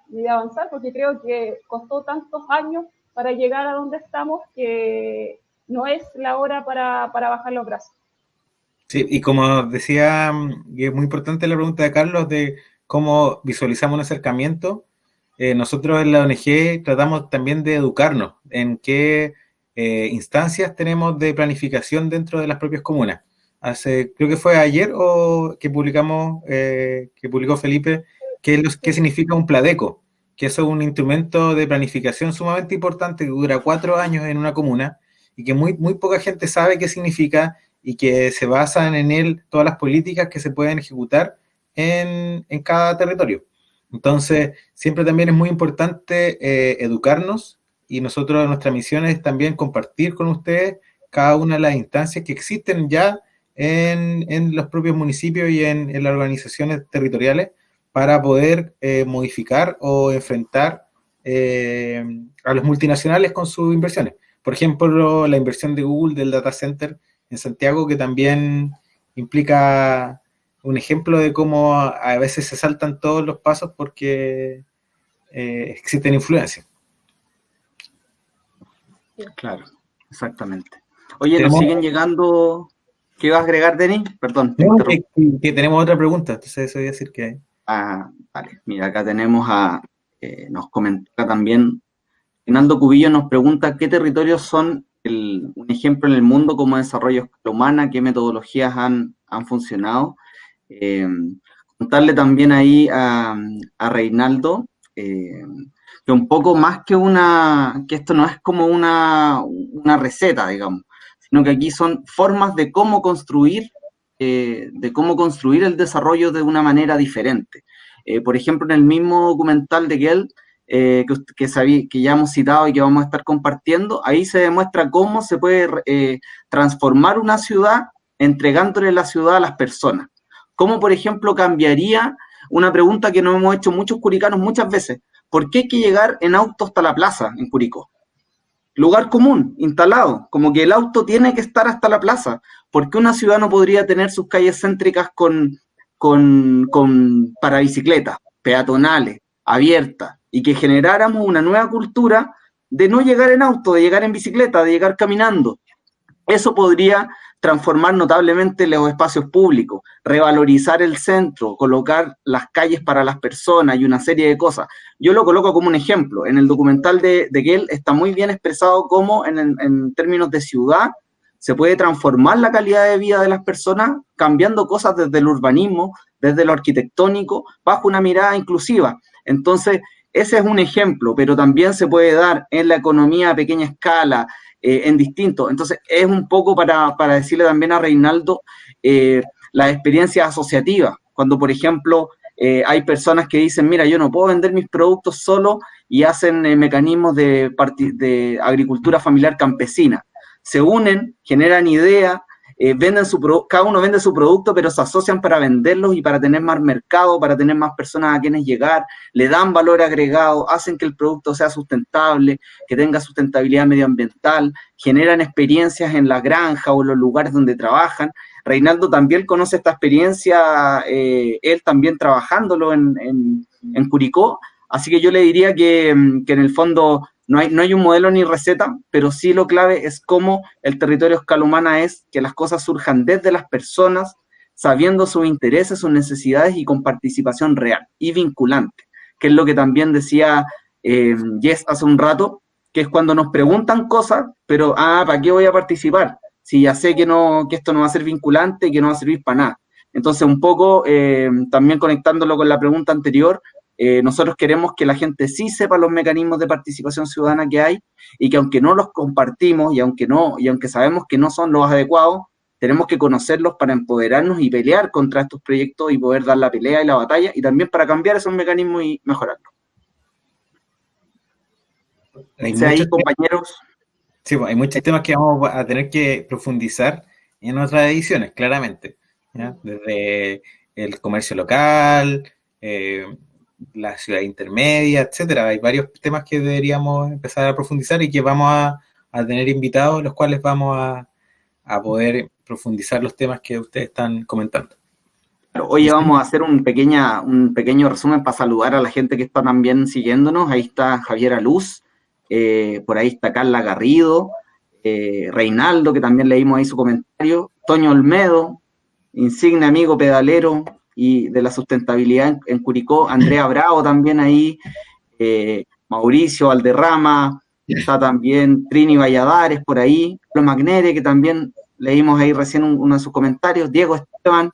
porque creo que costó tantos años para llegar a donde estamos que no es la hora para bajar los brazos.
Sí, y como decía, y es muy importante la pregunta de Carlos de cómo visualizamos un acercamiento. Nosotros en la ONG tratamos también de educarnos en qué instancias tenemos de planificación dentro de las propias comunas. Creo que fue ayer o que publicamos, que publicó Felipe, qué significa un Pladeco, que eso es un instrumento de planificación sumamente importante que dura 4 años en una comuna y que muy poca gente sabe qué significa y que se basan en él todas las políticas que se pueden ejecutar en cada territorio. Entonces, siempre también es muy importante educarnos y nosotros, nuestra misión es también compartir con ustedes cada una de las instancias que existen ya en los propios municipios y en las organizaciones territoriales para poder modificar o enfrentar a los multinacionales con sus inversiones. Por ejemplo, la inversión de Google del data center en Santiago, que también implica un ejemplo de cómo a veces se saltan todos los pasos porque existen influencias.
Claro, exactamente. Oye, nos
Tenemos,
siguen llegando. ¿Qué vas a agregar, Denis? Perdón, te
no,
interrumpí.
que tenemos otra pregunta, entonces eso voy a decir que...
Ah, vale. Mira, acá tenemos nos comenta también, Reinaldo Cubillo nos pregunta qué territorios son un ejemplo en el mundo como desarrollo a escala humana, qué metodologías han funcionado. Eh, Contarle también ahí a Reinaldo que un poco más que esto no es como una receta, digamos, sino que aquí son formas de cómo construir el desarrollo de una manera diferente. Por ejemplo, en el mismo documental de Gell, que ya hemos citado y que vamos a estar compartiendo, ahí se demuestra cómo se puede transformar una ciudad entregándole la ciudad a las personas. ¿Cómo, por ejemplo, cambiaría una pregunta que nos hemos hecho muchos curicanos muchas veces? ¿Por qué hay que llegar en auto hasta la plaza en Curicó? Lugar común, instalado, como que el auto tiene que estar hasta la plaza. ¿Por qué una ciudad no podría tener sus calles céntricas para bicicletas, peatonales, abiertas, y que generáramos una nueva cultura de no llegar en auto, de llegar en bicicleta, de llegar caminando? Eso podría transformar notablemente los espacios públicos, revalorizar el centro, colocar las calles para las personas y una serie de cosas. Yo lo coloco como un ejemplo. En el documental de Gell está muy bien expresado cómo en términos de ciudad se puede transformar la calidad de vida de las personas cambiando cosas desde el urbanismo, desde lo arquitectónico, bajo una mirada inclusiva. Entonces, ese es un ejemplo, pero también se puede dar en la economía a pequeña escala, en distintos. Entonces, es un poco para decirle también a Reinaldo las experiencias asociativas. Cuando, por ejemplo, hay personas que dicen, mira, yo no puedo vender mis productos solo y hacen mecanismos de agricultura familiar campesina. Se unen, generan ideas, cada uno vende su producto, pero se asocian para venderlos y para tener más mercado, para tener más personas a quienes llegar, le dan valor agregado, hacen que el producto sea sustentable, que tenga sustentabilidad medioambiental, generan experiencias en la granja o en los lugares donde trabajan. Reinaldo también conoce esta experiencia, él también trabajándolo en Curicó, así que yo le diría que en el fondo no hay un modelo ni receta, pero sí lo clave es cómo el territorio a escala humana es que las cosas surjan desde las personas, sabiendo sus intereses, sus necesidades y con participación real y vinculante, que es lo que también decía Jess hace un rato, que es cuando nos preguntan cosas, pero ¿para qué voy a participar? Si ya sé que esto no va a ser vinculante y que no va a servir para nada. Entonces, un poco, también conectándolo con la pregunta anterior, nosotros queremos que la gente sí sepa los mecanismos de participación ciudadana que hay y que aunque no los compartimos y aunque sabemos que no son los adecuados, tenemos que conocerlos para empoderarnos y pelear contra estos proyectos y poder dar la pelea y la batalla y también para cambiar esos mecanismos y mejorarlos. Compañeros.
Sí, hay muchos temas que vamos a tener que profundizar en otras ediciones, claramente, ¿ya? Desde el comercio local, la ciudad intermedia, etcétera. Hay varios temas que deberíamos empezar a profundizar y que vamos a tener invitados, los cuales vamos a poder profundizar los temas que ustedes están comentando.
Hoy vamos a hacer un pequeño resumen para saludar a la gente que está también siguiéndonos. Ahí está Javiera Luz, por ahí está Carla Garrido, Reinaldo, que también leímos ahí su comentario, Toño Olmedo, insigne amigo pedalero y de la sustentabilidad en Curicó, Andrea Bravo también ahí, Mauricio Valderrama, está también Trini Valladares por ahí, Carlos Magnere, que también leímos ahí recién uno de sus comentarios, Diego Esteban,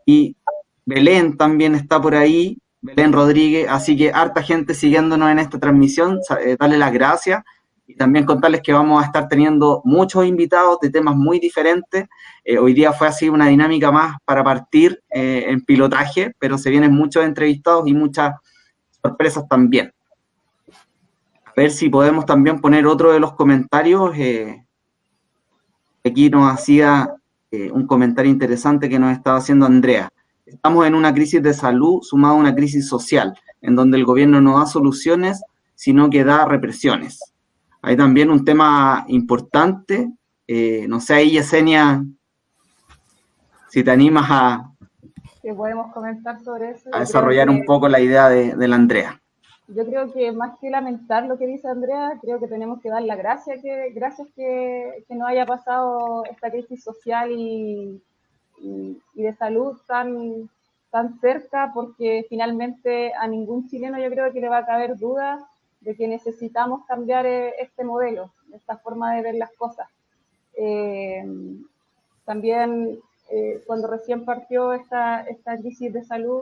y Belén también está por ahí, Belén Rodríguez, así que harta gente siguiéndonos en esta transmisión, darle las gracias y también contarles que vamos a estar teniendo muchos invitados de temas muy diferentes. Hoy día fue así una dinámica más para partir en pilotaje, pero se vienen muchos entrevistados y muchas sorpresas también. A ver si podemos también poner otro de los comentarios. Aquí nos hacía un comentario interesante que nos estaba haciendo Andrea. Estamos en una crisis de salud sumada a una crisis social, en donde el gobierno no da soluciones, sino que da represiones. Hay también un tema importante, no sé ahí, Yesenia, si te animas
Que podemos comentar sobre eso.
a desarrollar un poco la idea de la Andrea.
Yo creo que más que lamentar lo que dice Andrea, creo que tenemos que dar las gracias que no haya pasado esta crisis social y de salud tan cerca, porque finalmente a ningún chileno yo creo que le va a caber duda de que necesitamos cambiar este modelo, esta forma de ver las cosas. También cuando recién partió esta crisis de salud,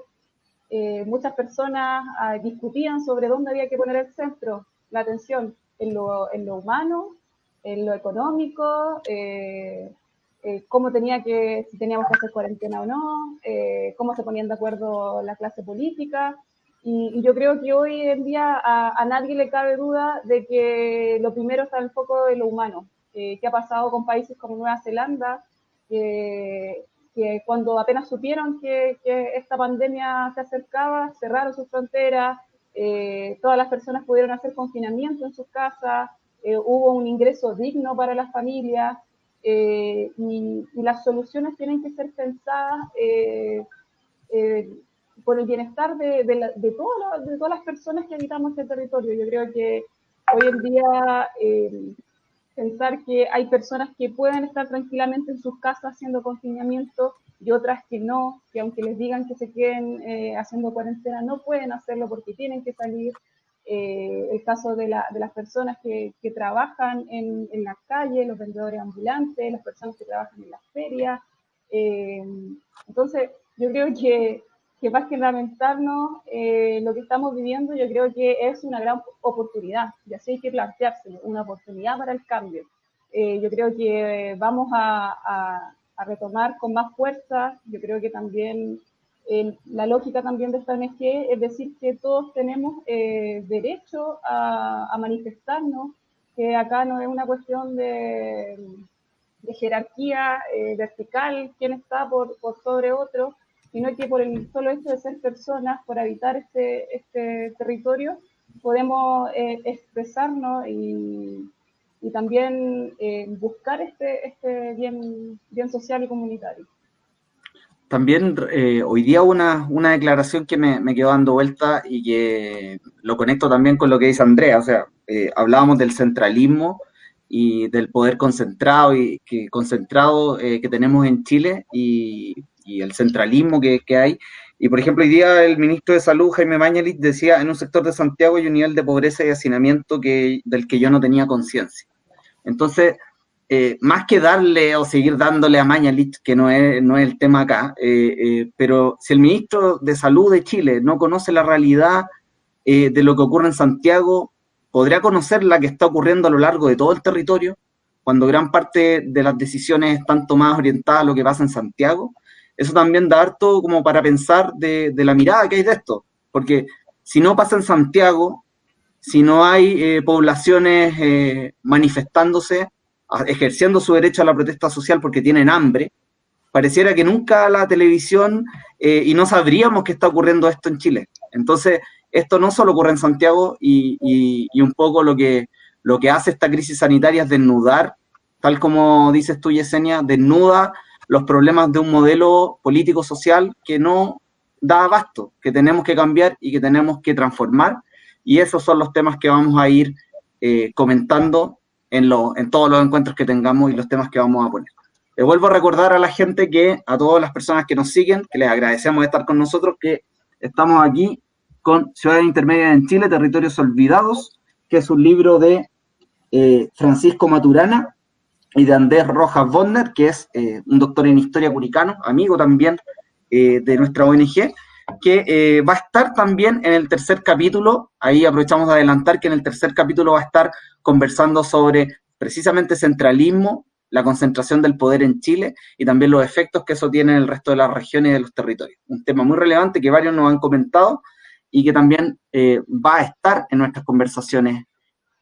muchas personas discutían sobre dónde había que poner el centro, la atención, en lo humano, en lo económico, cómo si teníamos que hacer cuarentena o no, cómo se ponían de acuerdo la clase política. Y yo creo que hoy en día a nadie le cabe duda de que lo primero está en el foco de lo humano. ¿Qué ha pasado con países como Nueva Zelanda? Que cuando apenas supieron que esta pandemia se acercaba, cerraron sus fronteras, todas las personas pudieron hacer confinamiento en sus casas, hubo un ingreso digno para las familias, y las soluciones tienen que ser pensadas por el bienestar de todas las personas que habitamos este territorio. Yo creo que hoy en día pensar que hay personas que pueden estar tranquilamente en sus casas haciendo confinamiento y otras que no, que aunque les digan que se queden haciendo cuarentena, no pueden hacerlo porque tienen que salir. El caso de las personas que trabajan en la calle, los vendedores ambulantes, las personas que trabajan en las ferias. Entonces, yo creo que más que lamentarnos lo que estamos viviendo, yo creo que es una gran oportunidad, y así hay que planteárselo, una oportunidad para el cambio. Yo creo que vamos a retomar con más fuerza. Yo creo que también la lógica también de esta ONG es decir que todos tenemos derecho a manifestarnos, que acá no es una cuestión de jerarquía vertical, quién está por sobre otro, sino que por el solo hecho de ser personas, por habitar este territorio, podemos expresarnos y también buscar este bien social y comunitario.
También hoy día una declaración que me quedó dando vuelta y que lo conecto también con lo que dice Andrea. O sea, hablábamos del centralismo y del poder concentrado que tenemos en Chile y el centralismo que hay. Y por ejemplo, hoy día el ministro de Salud, Jaime Mañalich, decía: en un sector de Santiago hay un nivel de pobreza y hacinamiento del que yo no tenía conciencia. Entonces, más que darle o seguir dándole a Mañalich, que no es el tema acá, pero si el ministro de Salud de Chile no conoce la realidad de lo que ocurre en Santiago, ¿podría conocer la que está ocurriendo a lo largo de todo el territorio, cuando gran parte de las decisiones están tomadas orientadas a lo que pasa en Santiago? Eso también da harto como para pensar de la mirada que hay de esto, porque si no pasa en Santiago, si no hay poblaciones manifestándose, ejerciendo su derecho a la protesta social porque tienen hambre, pareciera que nunca la televisión y no sabríamos que está ocurriendo esto en Chile. Entonces, esto no solo ocurre en Santiago y un poco lo que hace esta crisis sanitaria es desnudar, tal como dices tú, Yesenia, desnuda los problemas de un modelo político-social que no da abasto, que tenemos que cambiar y que tenemos que transformar, y esos son los temas que vamos a ir comentando en todos los encuentros que tengamos y los temas que vamos a poner. Vuelvo a recordar a la gente a todas las personas que nos siguen, que les agradecemos de estar con nosotros, que estamos aquí con Ciudades Intermedias en Chile, Territorios Olvidados, que es un libro de Francisco Maturana y de Andrés Rojas Bodner, que es un doctor en historia curicano, amigo también de nuestra ONG, que va a estar también en el tercer capítulo. Ahí aprovechamos de adelantar que en el tercer capítulo va a estar conversando sobre precisamente centralismo, la concentración del poder en Chile y también los efectos que eso tiene en el resto de las regiones y de los territorios. Un tema muy relevante que varios nos han comentado y que también va a estar en nuestras conversaciones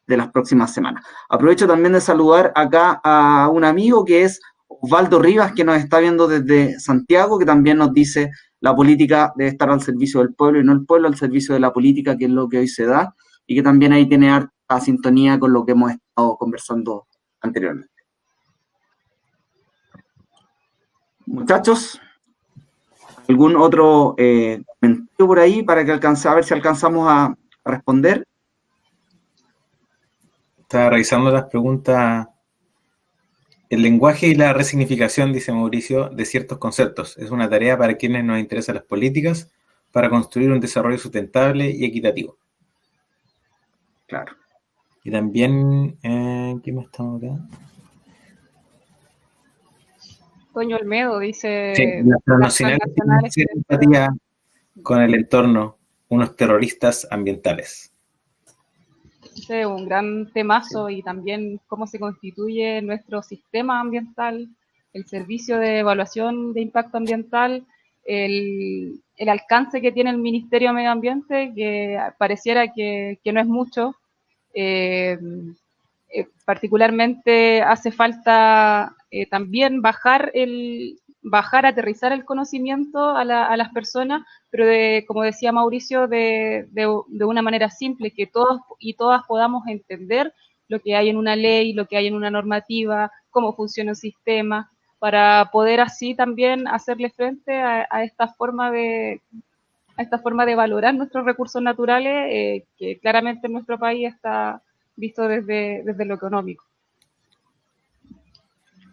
de las próximas semanas. Aprovecho también de saludar acá a un amigo que es Osvaldo Rivas, que nos está viendo desde Santiago, que también nos dice: la política debe estar al servicio del pueblo y no el pueblo al servicio de la política, que es lo que hoy se da, y que también ahí tiene harta sintonía con lo que hemos estado conversando anteriormente. Muchachos, ¿algún otro comentario por ahí para que a ver si alcanzamos a responder?
Estaba revisando las preguntas. El lenguaje y la resignificación, dice Mauricio, de ciertos conceptos. Es una tarea para quienes nos interesan las políticas para construir un desarrollo sustentable y equitativo.
Claro.
Y también, ¿qué más estamos acá?
Toño Olmedo dice...
Sí, las transnacionales tienen empatía con el entorno, unos terroristas ambientales.
Ese es un gran temazo, y también cómo se constituye nuestro sistema ambiental, el servicio de evaluación de impacto ambiental, el alcance que tiene el Ministerio de Medio Ambiente, que pareciera que no es mucho. Particularmente hace falta también aterrizar el conocimiento a las personas, pero como decía Mauricio, de una manera simple, que todos y todas podamos entender lo que hay en una ley, lo que hay en una normativa, cómo funciona el sistema, para poder así también hacerle frente a esta forma de valorar nuestros recursos naturales, que claramente en nuestro país está visto desde lo económico.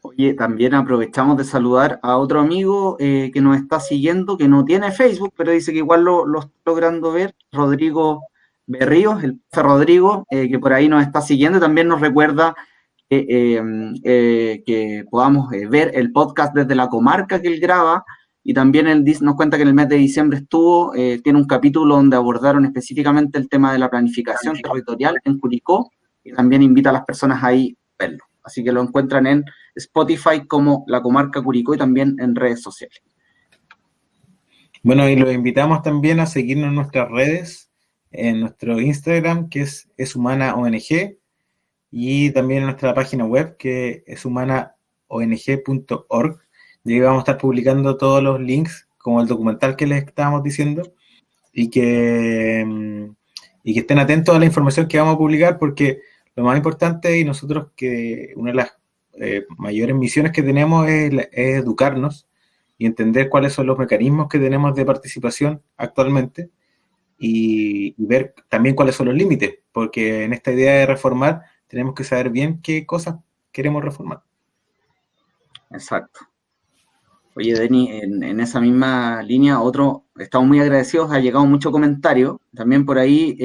Oye, también aprovechamos de saludar a otro amigo que nos está siguiendo, que no tiene Facebook, pero dice que igual lo está logrando ver, Rodrigo Berríos, el profe Rodrigo, que por ahí nos está siguiendo, y también nos recuerda que podamos ver el podcast desde la comarca que él graba, y también él nos cuenta que en el mes de diciembre tiene un capítulo donde abordaron específicamente el tema de la planificación territorial en Curicó, y también invita a las personas ahí a verlo. Así que lo encuentran en Spotify como La Comarca Curicó y también en redes sociales.
Bueno, y los invitamos también a seguirnos en nuestras redes, en nuestro Instagram, que es Humana ONG, y también en nuestra página web, que es humanaong.org. Y ahí vamos a estar publicando todos los links, como el documental que les estábamos diciendo, y que estén atentos a la información que vamos a publicar, porque lo más importante, y nosotros que una de las mayores misiones que tenemos es educarnos y entender cuáles son los mecanismos que tenemos de participación actualmente, y ver también cuáles son los límites, porque en esta idea de reformar tenemos que saber bien qué cosas queremos reformar.
Exacto. Oye, Denis, en esa misma línea, estamos muy agradecidos, ha llegado mucho comentario. También por ahí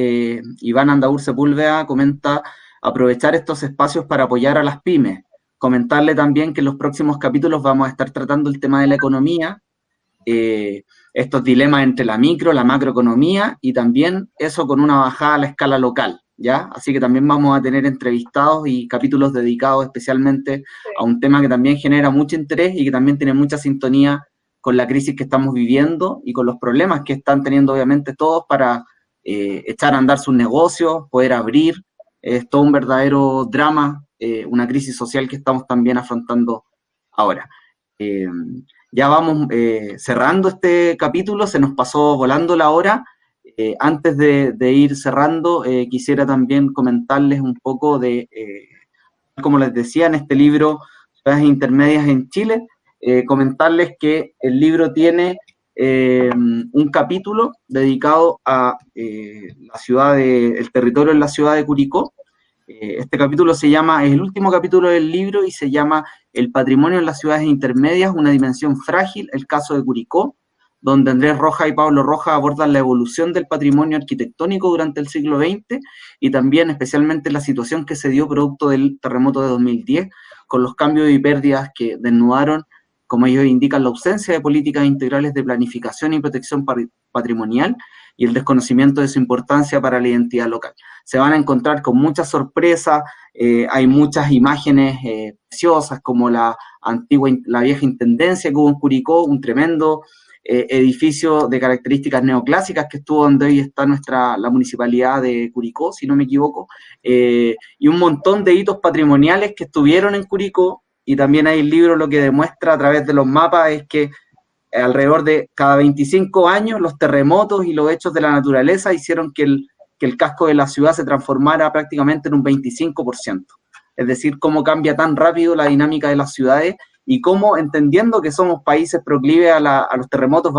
Iván Andaur Sepúlveda comenta: aprovechar estos espacios para apoyar a las pymes. Comentarle también que en los próximos capítulos vamos a estar tratando el tema de la economía, estos dilemas entre la macroeconomía, y también eso con una bajada a la escala local, ¿ya? Así que también vamos a tener entrevistados y capítulos dedicados especialmente a un tema que también genera mucho interés y que también tiene mucha sintonía con la crisis que estamos viviendo y con los problemas que están teniendo obviamente todos para echar a andar sus negocios, poder abrir. Es todo un verdadero drama, una crisis social que estamos también afrontando ahora. Ya vamos cerrando este capítulo, se nos pasó volando la hora. Antes de ir cerrando, quisiera también comentarles un poco como les decía, en este libro, Ciudades Intermedias en Chile, comentarles que el libro tiene un capítulo dedicado a el territorio en la ciudad de Curicó, Este capítulo es el último capítulo del libro y se llama El patrimonio en las ciudades intermedias, una dimensión frágil, el caso de Curicó, donde Andrés Rojas y Pablo Rojas abordan la evolución del patrimonio arquitectónico durante el siglo XX y también especialmente la situación que se dio producto del terremoto de 2010, con los cambios y pérdidas que desnudaron, como ellos indican, la ausencia de políticas integrales de planificación y protección patrimonial y el desconocimiento de su importancia para la identidad local. Se van a encontrar con muchas sorpresas, hay muchas imágenes preciosas, como la vieja intendencia que hubo en Curicó, un tremendo edificio de características neoclásicas que estuvo donde hoy está la municipalidad de Curicó, si no me equivoco, y un montón de hitos patrimoniales que estuvieron en Curicó, y también hay el libro lo que demuestra a través de los mapas es que alrededor de cada 25 años los terremotos y los hechos de la naturaleza hicieron que el casco de la ciudad se transformara prácticamente en un 25%. Es decir, cómo cambia tan rápido la dinámica de las ciudades y cómo, entendiendo que somos países proclives a los terremotos,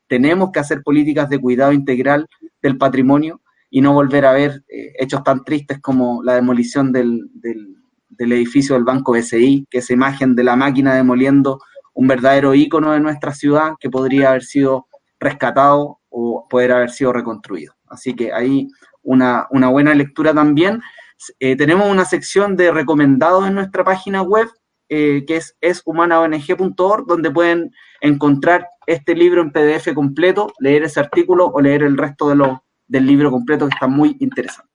tenemos que hacer políticas de cuidado integral del patrimonio y no volver a ver hechos tan tristes como la demolición del edificio del Banco BCI, que esa imagen de la máquina demoliendo un verdadero ícono de nuestra ciudad que podría haber sido rescatado o poder haber sido reconstruido. Así que ahí una buena lectura también. Tenemos una sección de recomendados en nuestra página web, que es humanaong.org, donde pueden encontrar este libro en PDF completo, leer ese artículo o leer el resto del libro completo, que está muy interesante.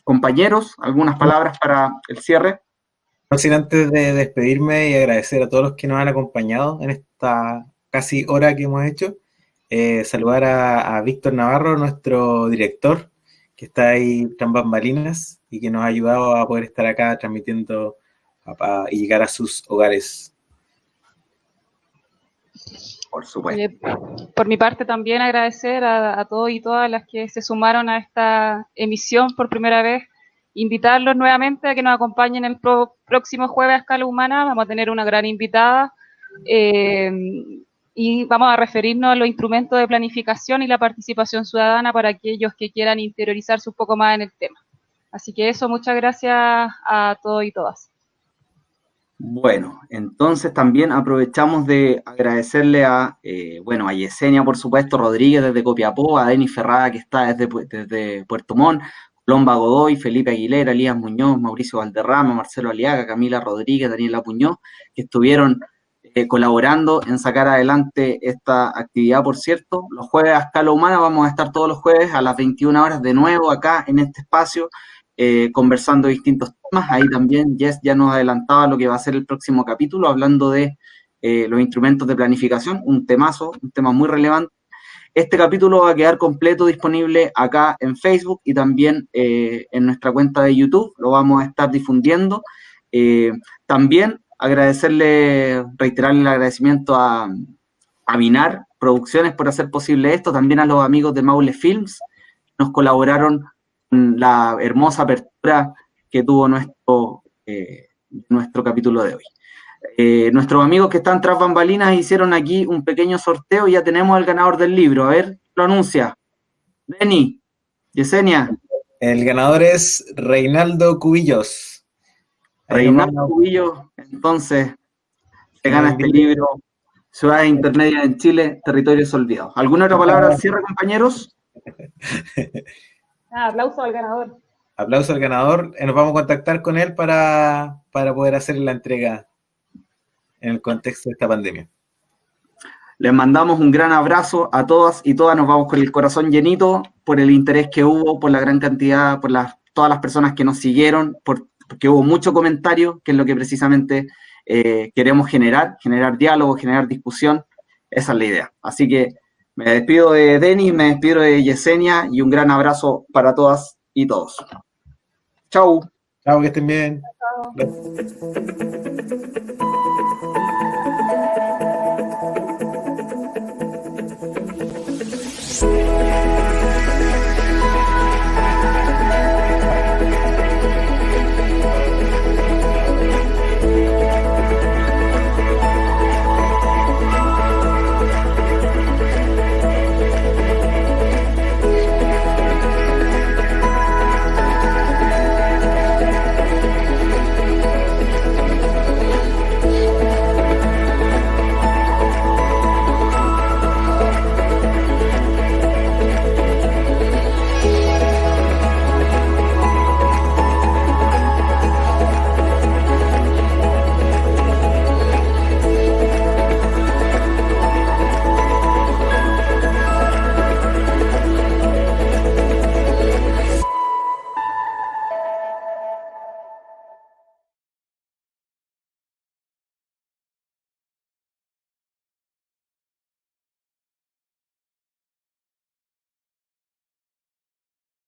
Compañeros, ¿algunas palabras para el cierre?
No sin antes de despedirme y agradecer a todos los que nos han acompañado en esta casi hora que hemos hecho, saludar a Víctor Navarro, nuestro director, que está ahí tras bambalinas y que nos ha ayudado a poder estar acá transmitiendo y llegar a sus hogares.
Por supuesto.
Por mi parte también agradecer a todos y todas las que se sumaron a esta emisión por primera vez, invitarlos nuevamente a que nos acompañen el próximo jueves a Escala Humana. Vamos a tener una gran invitada y vamos a referirnos a los instrumentos de planificación y la participación ciudadana para aquellos que quieran interiorizarse un poco más en el tema. Así que eso, muchas gracias a todos y todas.
Bueno, entonces también aprovechamos de agradecerle a Yesenia, por supuesto, Rodríguez desde Copiapó, a Denis Ferrada, que está desde Puerto Montt, Lomba Godoy, Felipe Aguilera, Elías Muñoz, Mauricio Valderrama, Marcelo Aliaga, Camila Rodríguez, Daniela Puñoz, que estuvieron colaborando en sacar adelante esta actividad. Por cierto, los jueves a Escala Humana vamos a estar todos los jueves a las 21 horas de nuevo acá en este espacio, conversando distintos temas. Ahí también Jess ya nos adelantaba lo que va a ser el próximo capítulo, hablando de los instrumentos de planificación, un tema muy relevante. Este capítulo va a quedar completo disponible acá en Facebook y también en nuestra cuenta de YouTube, lo vamos a estar difundiendo. También reiterarle el agradecimiento a Minar Producciones por hacer posible esto, también a los amigos de Maule Films, que nos colaboraron con la hermosa apertura que tuvo nuestro capítulo de hoy. Nuestros amigos que están tras bambalinas hicieron aquí un pequeño sorteo y ya tenemos al ganador del libro. A ver, lo anuncia. Beni, Yesenia.
El ganador es Reinaldo Cubillos.
Reinaldo Cubillos, entonces, se gana este libro, Ciudades Intermedias en Chile, Territorios Olvidados. ¿Alguna otra palabra al cierre, compañeros?
Aplauso al ganador.
Aplauso al ganador. Nos vamos a contactar con él para poder hacer la entrega en el contexto de esta pandemia.
Les mandamos un gran abrazo a todas y todas. Nos vamos con el corazón llenito por el interés que hubo, por la gran cantidad, por todas las personas que nos siguieron, porque hubo mucho comentario, que es lo que precisamente queremos generar diálogo, generar discusión. Esa es la idea. Así que me despido de Denis, me despido de Yesenia y un gran abrazo para todas y todos. Chau.
Chao, que estén bien.
Chao.